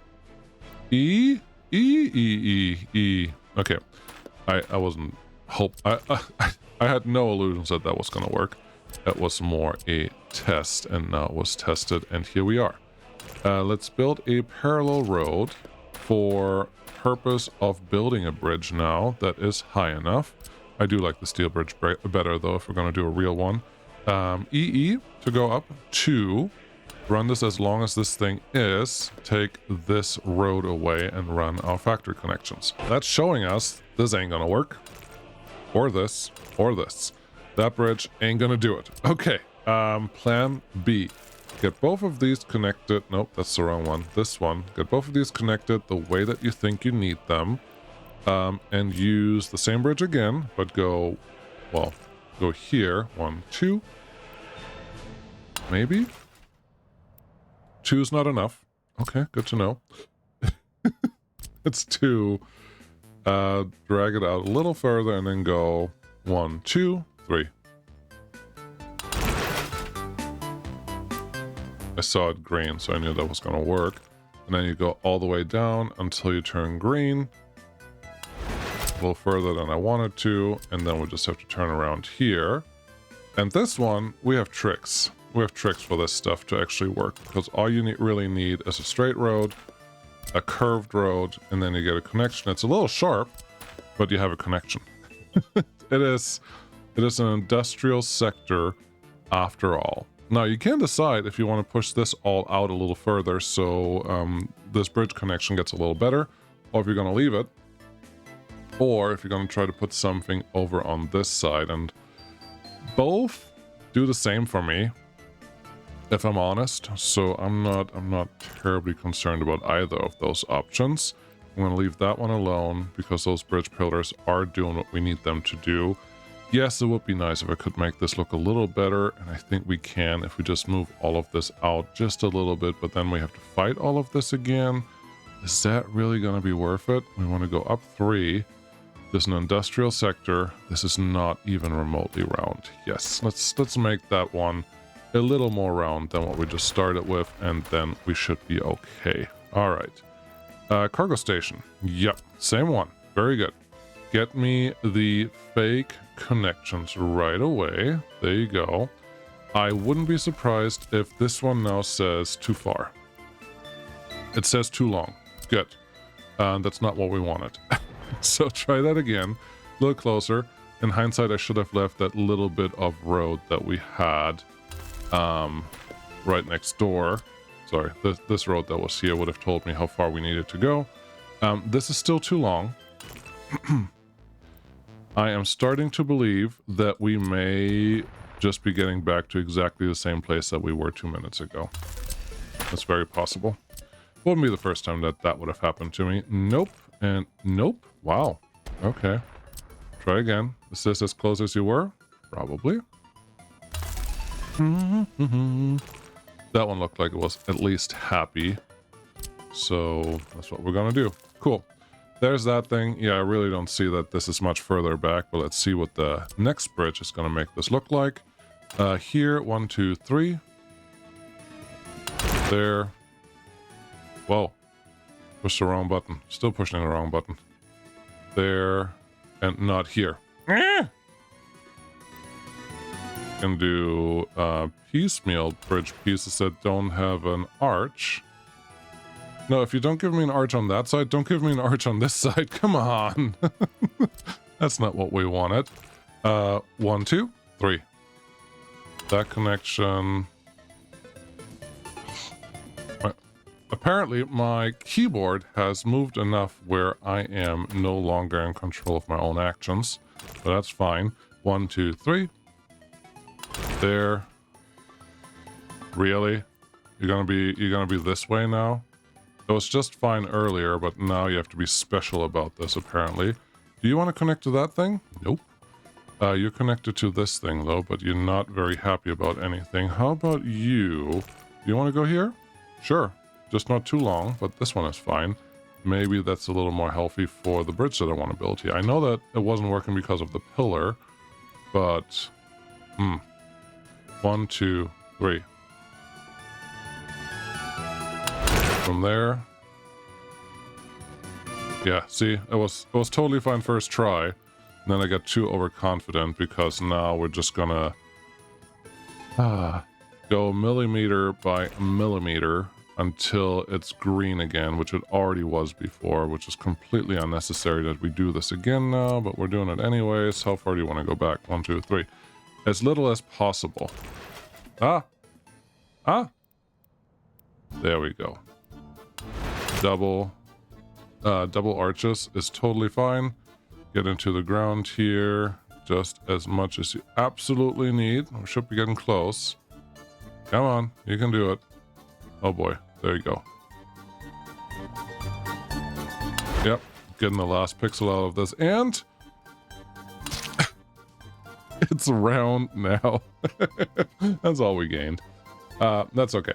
Okay, I wasn't... I had no illusions that that was going to work. That was more a test, and now it was tested, and here we are. Let's build a parallel road for purpose of building a bridge now that is high enough. I do like the steel bridge better, though, if we're going to do a real one. EE to go up. 2. Run this as long as this thing is. Take this road away and run our factory connections. That's showing us this ain't going to work. Or this. Or this. That bridge ain't going to do it. Okay. Plan B. Get both of these connected. Nope, that's the wrong one. This one. Get both of these connected the way that you think you need them. And use the same bridge again, but go, well, go here. 1, 2. maybe? 2 is not enough. Okay, good to know. It's 2. Drag it out a little further and then go 1, 2, 3. I saw it green, so I knew that was going to work. And then you go all the way down until you turn green. A little further than I wanted to, and then we just have to turn around here. And this one, we have tricks. We have tricks for this stuff to actually work, because all you really need is a straight road, a curved road, and then you get a connection. It's a little sharp, but you have a connection. It is an industrial sector after all. Now, you can decide if you want to push this all out a little further so this bridge connection gets a little better, or if you're going to leave it, or if you're going to try to put something over on this side. And both do the same for me, if I'm honest, so I'm not terribly concerned about either of those options. I'm going to leave that one alone because those bridge pillars are doing what we need them to do. Yes, it would be nice if I could make this look a little better, and I think we can if we just move all of this out just a little bit, but then we have to fight all of this again. Is that really going to be worth it? We want to go up 3. There's an industrial sector. This is not even remotely round. Yes, let's make that one a little more round than what we just started with, and then we should be okay. All right. Cargo station. Yep, same one. Very good. Get me the fake connections right away. There you go. I wouldn't be surprised if this one now says too far. It says too long. Good. That's not what we wanted. So try that again. A little closer. In hindsight, I should have left that little bit of road that we had right next door. Sorry, this road that was here would have told me how far we needed to go. This is still too long. I am starting to believe that we may just be getting back to exactly the same place that we were 2 minutes ago. That's very possible. Wouldn't be the first time that would have happened to me. Nope, and nope. Wow. Okay. Try again. Is this as close as you were? Probably. That one looked like it was at least happy. So that's what we're gonna do. Cool. There's that thing. Yeah, I really don't see that this is much further back, but let's see what the next bridge is going to make this look like. Here, 1, 2, 3. There. Whoa. Pushed the wrong button. Still pushing the wrong button. There. And not here. Can do piecemeal bridge pieces that don't have an arch. No, if you don't give me an arch on that side, don't give me an arch on this side. Come on. That's not what we wanted. 1, 2, 3. That connection. Apparently, my keyboard has moved enough where I am no longer in control of my own actions. But that's fine. 1, 2, 3. There. Really? You're gonna be this way now? It was just fine earlier, but now you have to be special about this, apparently. Do you want to connect to that thing? Nope. You're connected to this thing, though, but you're not very happy about anything. How about you? Do you want to go here? Sure. Just not too long, but this one is fine. Maybe that's a little more healthy for the bridge that I want to build here. I know that it wasn't working because of the pillar, but... 1, 2, 3. From there. Yeah, see, it was totally fine first try. And then I got too overconfident because now we're just gonna go millimeter by millimeter until it's green again, which it already was before, which is completely unnecessary that we do this again now, but we're doing it anyways. How far do you want to go back? 1, 2, 3. As little as possible. There we go. Double arches is totally fine. Get into the ground here just as much as you absolutely need. We should be getting close. Come on, you can do it. Oh boy, there you go. Yep, getting the last pixel out of this, and it's round now. That's all we gained. That's okay.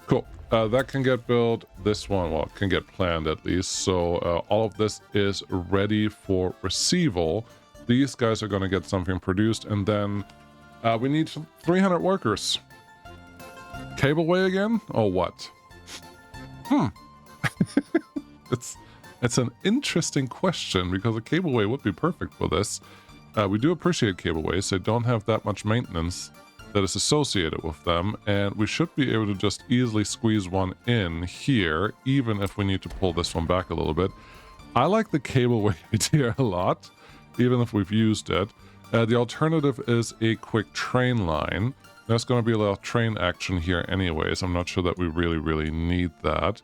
Cool. That can get built. This one, well, can get planned at least. So all of this is ready for receival. These guys are going to get something produced, and then we need 300 workers. Cableway again, or what? It's an interesting question, because a cableway would be perfect for this. We do appreciate cableways. They don't have that much maintenance that is associated with them, and we should be able to just easily squeeze one in here, even if we need to pull this one back a little bit. I like the cableway idea a lot, even if we've used it. The alternative is a quick train line. There's going to be a lot of train action here anyways. I'm not sure that we really need that.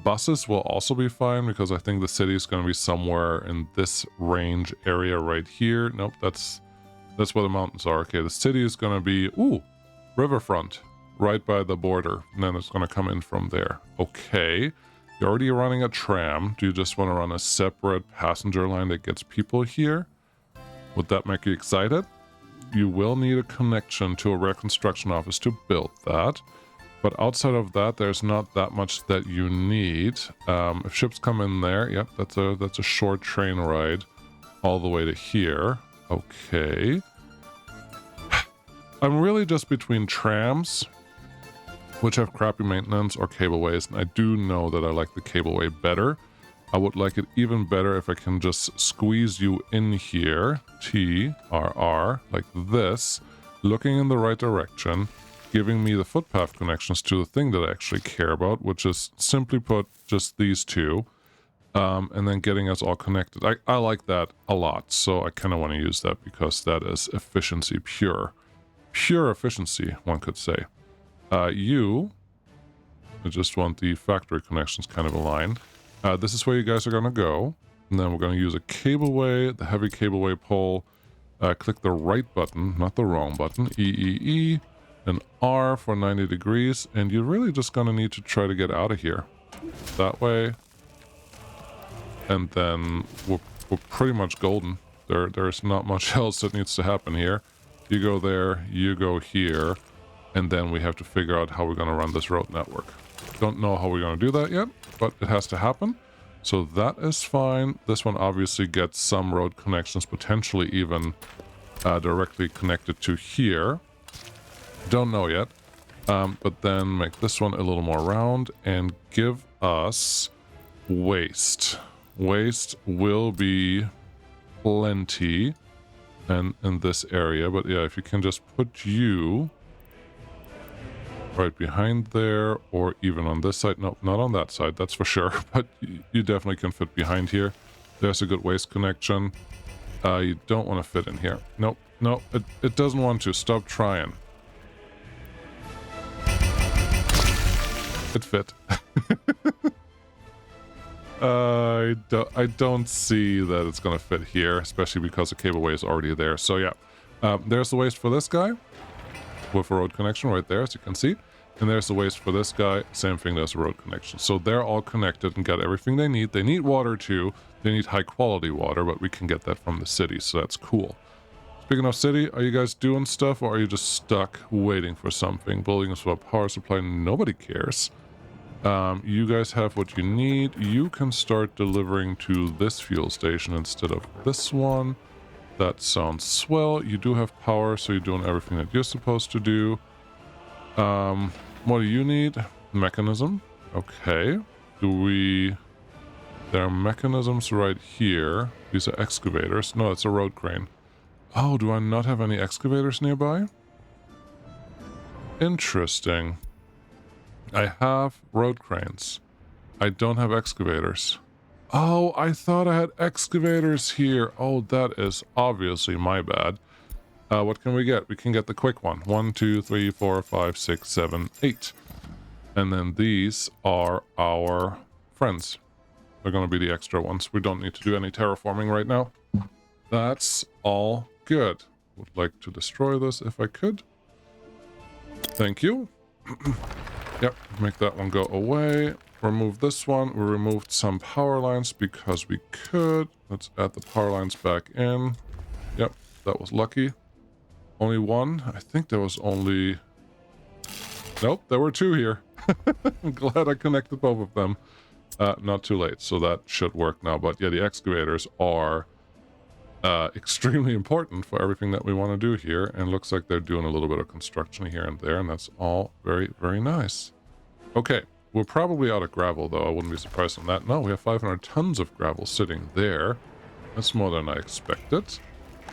Buses will also be fine, because I think the city is going to be somewhere in this range area right here. Nope, that's where the mountains are. Okay, the city is going to be, riverfront, right by the border. And then it's going to come in from there. Okay, you're already running a tram. Do you just want to run a separate passenger line that gets people here? Would that make you excited? You will need a connection to a reconstruction office to build that. But outside of that, there's not that much that you need. If ships come in there, yep, that's a short train ride all the way to here. Okay. I'm really just between trams, which have crappy maintenance, or cableways, and I do know that I like the cableway better. I would like it even better if I can just squeeze you in here, TRR, like this, looking in the right direction, giving me the footpath connections to the thing that I actually care about, which is, simply put, just these two, and then getting us all connected. I like that a lot, so I kind of want to use that, because that is efficiency pure. Pure efficiency, one could say. I just want the factory connections kind of aligned. This is where you guys are going to go, and then we're going to use a cableway, the heavy cableway pole. Click the right button, not the wrong button, E, and R for 90 degrees, and you're really just going to need to try to get out of here. That way. And then we're pretty much golden. There's not much else that needs to happen here. You go there, you go here, and then we have to figure out how we're going to run this road network. Don't know how we're going to do that yet, but it has to happen. So that is fine. This one obviously gets some road connections, potentially even directly connected to here. Don't know yet. But then make this one a little more round and give us waste. Waste will be plenty in this area, but yeah, if you can just put you right behind there, or even on this side. No, not on that side, that's for sure, but you definitely can fit behind here. There's a good waste connection. You don't want to fit in here. Nope, no, it doesn't want to. Stop trying. It fit. I don't see that it's gonna fit here, especially because the cableway is already there. So yeah, there's the waste for this guy with a road connection right there, as you can see, and there's the waste for this guy, same thing, there's a road connection. So they're all connected and got everything they need. They need water too. They need high quality water, but we can get that from the city, so that's cool. Speaking of city, are you guys doing stuff, or are you just stuck waiting for something? Building a swap power supply, nobody cares. You guys have what you need. You can start delivering to this fuel station instead of this one. That sounds swell. You do have power, so you're doing everything that you're supposed to do. What do you need? Mechanism. Okay. There are mechanisms right here. These are excavators. No, it's a road crane. Oh, do I not have any excavators nearby? Interesting. I have road cranes. I don't have excavators. Oh, I thought I had excavators here. Oh, that is obviously my bad. What can we get? We can get the quick one. 1, 2, 3, 4, 5, 6, 7, 8. And then these are our friends. They're going to be the extra ones. We don't need to do any terraforming right now. That's all good. Would like to destroy this if I could. Thank you. Yep, make that one go away. Remove this one. We removed some power lines because we could. Let's add the power lines back in. Yep, that was lucky. Only one? I think there was only Nope, there were two here. I'm glad I connected both of them. Not too late, so that should work now. But yeah, the excavators are extremely important for everything that we want to do here. And looks like they're doing a little bit of construction here and there, and that's all very, very nice. Okay, we're probably out of gravel, though. I wouldn't be surprised on that. No, we have 500 tons of gravel sitting there. That's more than I expected.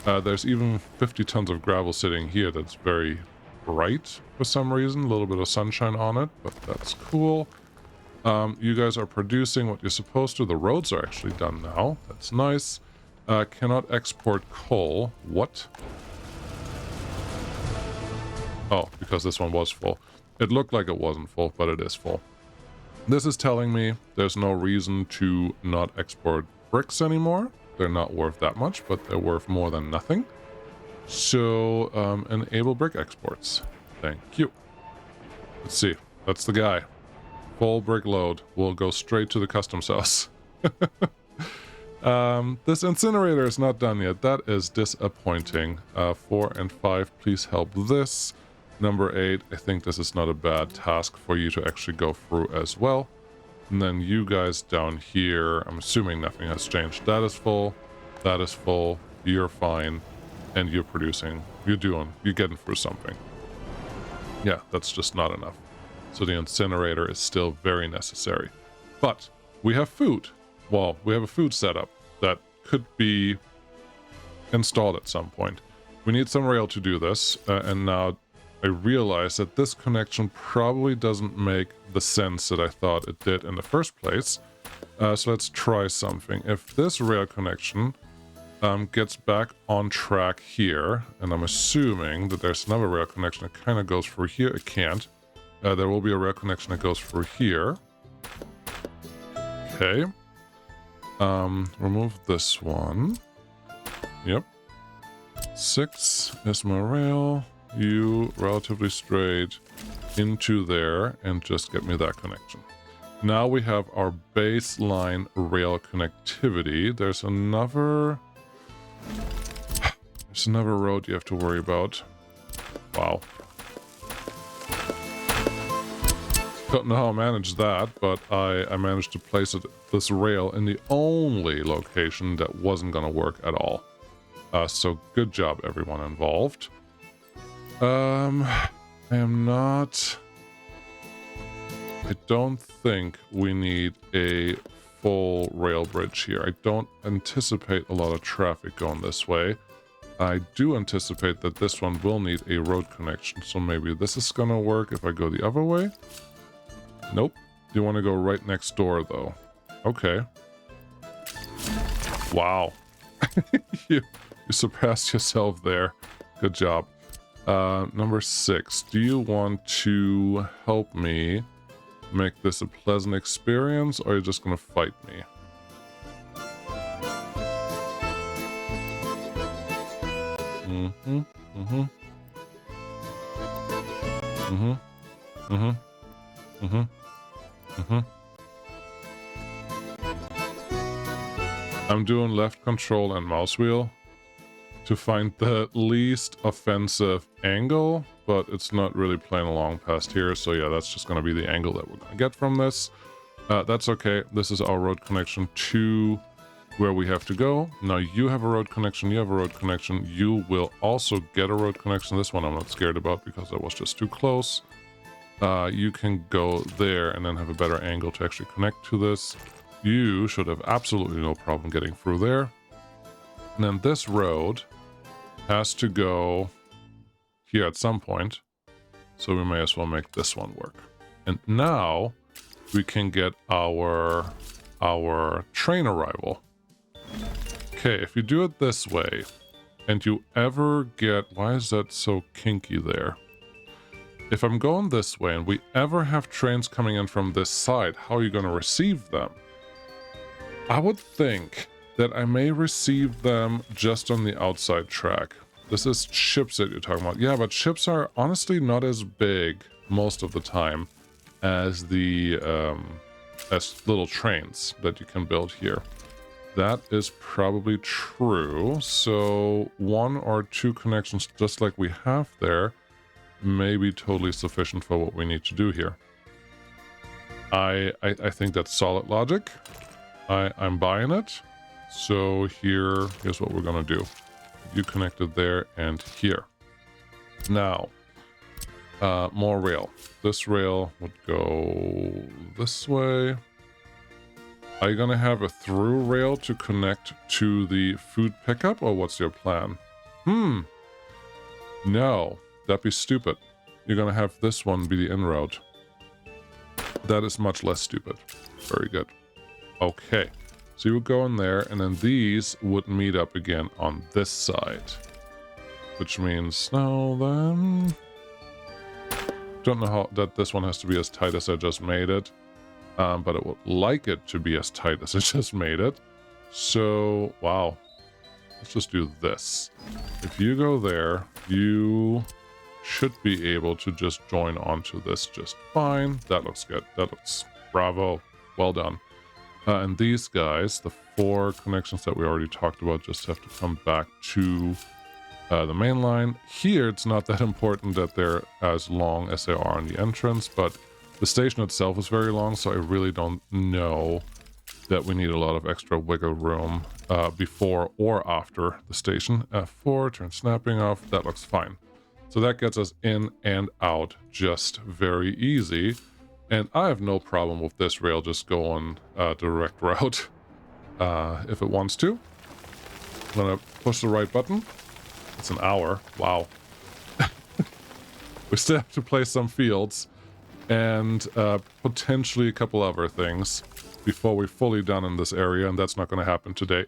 There's even 50 tons of gravel sitting here that's very bright for some reason. A little bit of sunshine on it, but that's cool. You guys are producing what you're supposed to. The roads are actually done now. That's nice. Cannot export coal. What? Oh, because this one was full. It looked like it wasn't full, but it is full. This is telling me there's no reason to not export bricks anymore. They're not worth that much, but they're worth more than nothing. So, enable brick exports. Thank you. Let's see. That's the guy. Full brick load. We'll go straight to the customs house. This incinerator is not done yet. That is disappointing. 4 and 5, please help this. Number 8, I think this is not a bad task for you to actually go through as well. And then you guys down here, I'm assuming nothing has changed. That is full. That is full. You're fine. And you're producing. You're getting through something. Yeah, that's just not enough. So the incinerator is still very necessary. But we have food. Well, we have a food setup that could be installed at some point. We need some rail to do this. And now I realize that this connection probably doesn't make the sense that I thought it did in the first place. So let's try something. If this rail connection gets back on track here, and I'm assuming that there's another rail connection that kind of goes through here. It can't. There will be a rail connection that goes through here. Okay. Remove this one. Yep. 6 is my rail. You relatively straight into there and just get me that connection. Now we have our baseline rail connectivity. There's another road you have to worry about. Wow. Don't know how I managed that, but I managed to place this rail in the only location that wasn't going to work at all. So good job, everyone involved. I don't think we need a full rail bridge here. I don't anticipate a lot of traffic going this way. I do anticipate that this one will need a road connection, so maybe this is gonna work if I go the other way. Nope. You want to go right next door, though. Okay. Wow. you surpassed yourself there. Good job. Number 6. Do you want to help me make this a pleasant experience, or are you just going to fight me? I'm doing left control and mouse wheel to find the least offensive angle, but it's not really playing along past here, so yeah, that's just going to be the angle that we're going to get from this. That's okay. This is our road connection to where we have to go. Now you have a road connection, you have a road connection, you will also get a road connection. This one I'm not scared about because that was just too close. You can go there and then have a better angle to actually connect to this. You should have absolutely no problem getting through there. And then this road has to go here at some point, so we may as well make this one work. And now we can get our train arrival. Okay, if you do it this way, and you ever get... Why is that so kinky there? If I'm going this way and we ever have trains coming in from this side, how are you going to receive them? I would think that I may receive them just on the outside track. This is ships that you're talking about. Yeah, but ships are honestly not as big most of the time as the as little trains that you can build here. That is probably true. So 1 or 2 connections just like we have there may be totally sufficient for what we need to do here. I think that's solid logic. I'm buying it. So here's what we're gonna do. You connected there and here. Now, more rail. This rail would go this way. Are you gonna have a through rail to connect to the food pickup, or what's your plan? No, that'd be stupid. You're gonna have this one be the in-route. That is much less stupid. Very good. Okay, so you would go in there, and then these would meet up again on this side. Which means, now then... Don't know how that this one has to be as tight as I just made it. But it would like it to be as tight as I just made it. So, wow. Let's just do this. If you go there, you should be able to just join onto this just fine. That looks good. That looks bravo. Well done. And these guys, the 4 connections that we already talked about, just have to come back to the main line. Here, it's not that important that they're as long as they are on the entrance, but the station itself is very long, so I really don't know that we need a lot of extra wiggle room before or after the station. F4, turn snapping off. That looks fine. So that gets us in and out just very easy. And I have no problem with this rail just going direct route if it wants to. I'm gonna push the right button. It's an hour. Wow. We still have to place some fields and potentially a couple other things before we're fully done in this area, and that's not going to happen today.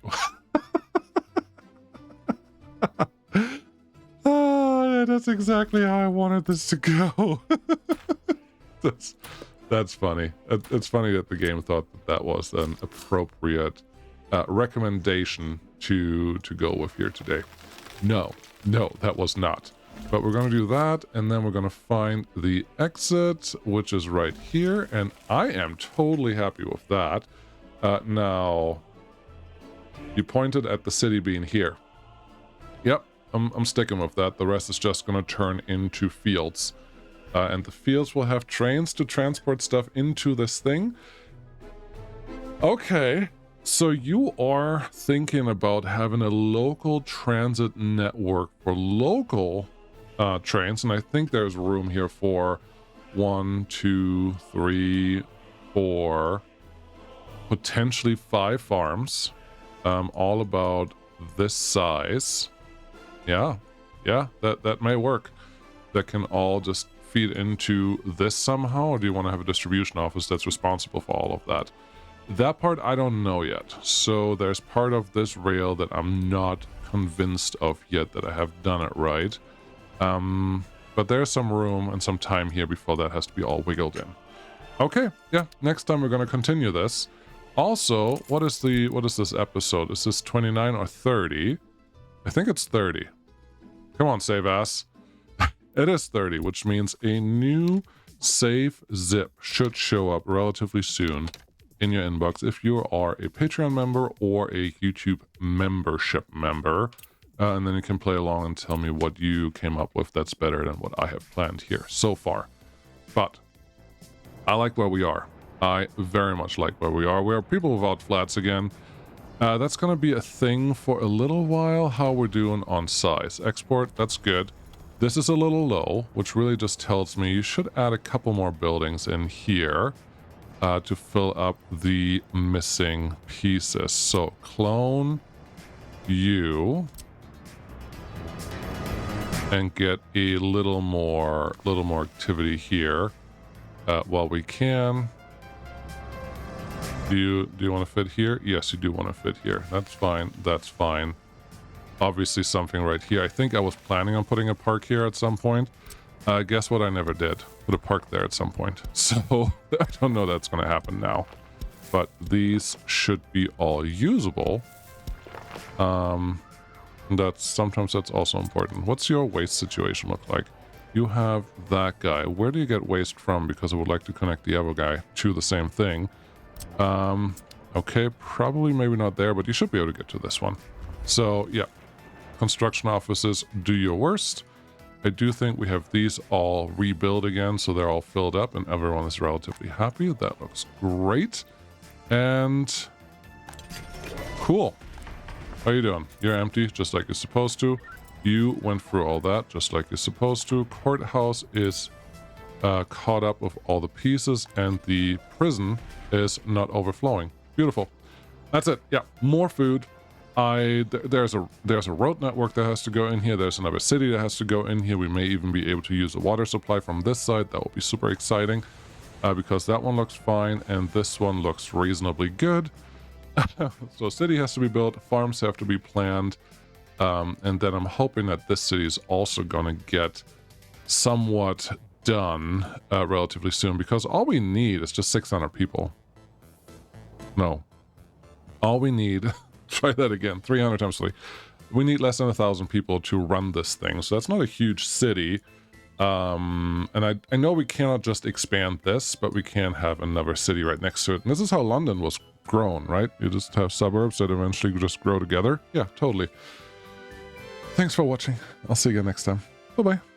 Oh, that's exactly how I wanted this to go. That's funny. It's funny that the game thought that was an appropriate recommendation to go with here today. No, that was not. But we're going to do that, and then we're going to find the exit, which is right here, and I am totally happy with that. Now, you pointed at the city being here. Yep, I'm sticking with that. The rest is just going to turn into fields. And the fields will have trains to transport stuff into this thing. Okay, so you are thinking about having a local transit network for local trains, and I think there's room here for 1, 2, 3, 4, potentially 5 farms, all about this size. Yeah, that may work. That can all just feed into this somehow, or do you want to have a distribution office that's responsible for all of that? That part I don't know yet. So there's part of this rail that I'm not convinced of yet that I have done it right. But there's some room and some time here before that has to be all wiggled in. Okay, yeah, next time we're going to continue this. Also, what is this episode? Is this 29 or 30? I think it's 30. Come on, save ass. It is 30, which means a new save zip should show up relatively soon in your inbox if you are a Patreon member or a YouTube membership member. And then you can play along and tell me what you came up with that's better than what I have planned here so far. But I like where we are. I very much like where we are. We are people without flats again. That's going to be a thing for a little while. How we're doing on size. Export, that's good. This is a little low, which really just tells me you should add a couple more buildings in here to fill up the missing pieces. So clone you and get a little more activity here while we can. Do you want to fit here? Yes, you do want to fit here. That's fine. That's fine. Obviously something right here. I think I was planning on putting a park here at some point. Guess what? I never did. Put a park there at some point. So I don't know that's going to happen now. But these should be all usable. Sometimes that's also important. What's your waste situation look like? You have that guy. Where do you get waste from? Because I would like to connect the other guy to the same thing. Okay, probably maybe not there, but you should be able to get to this one. So, yeah. Construction offices, do your worst. I do think we have these all rebuild again, so they're all filled up and everyone is relatively happy. That looks great. And cool. How you doing? You're empty, just like you're supposed to. You went through all that, just like you're supposed to. Courthouse is caught up with all the pieces, and the prison is not overflowing. Beautiful. That's it. Yeah, more food. There's a road network that has to go in here. There's another city that has to go in here. We may even be able to use the water supply from this side. That will be super exciting because that one looks fine and this one looks reasonably good. So city has to be built, farms have to be planned, and then I'm hoping that this city is also going to get somewhat done relatively soon, because all we need is just 600 people. No. All we need... Try that again. 300 times 3. We need less than 1,000 people to run this thing, so that's not a huge city. And I know we cannot just expand this, but we can have another city right next to it. And this is how London was grown, right? You just have suburbs that eventually just grow together. Yeah, totally. Thanks for watching. I'll see you again next time. Bye-bye.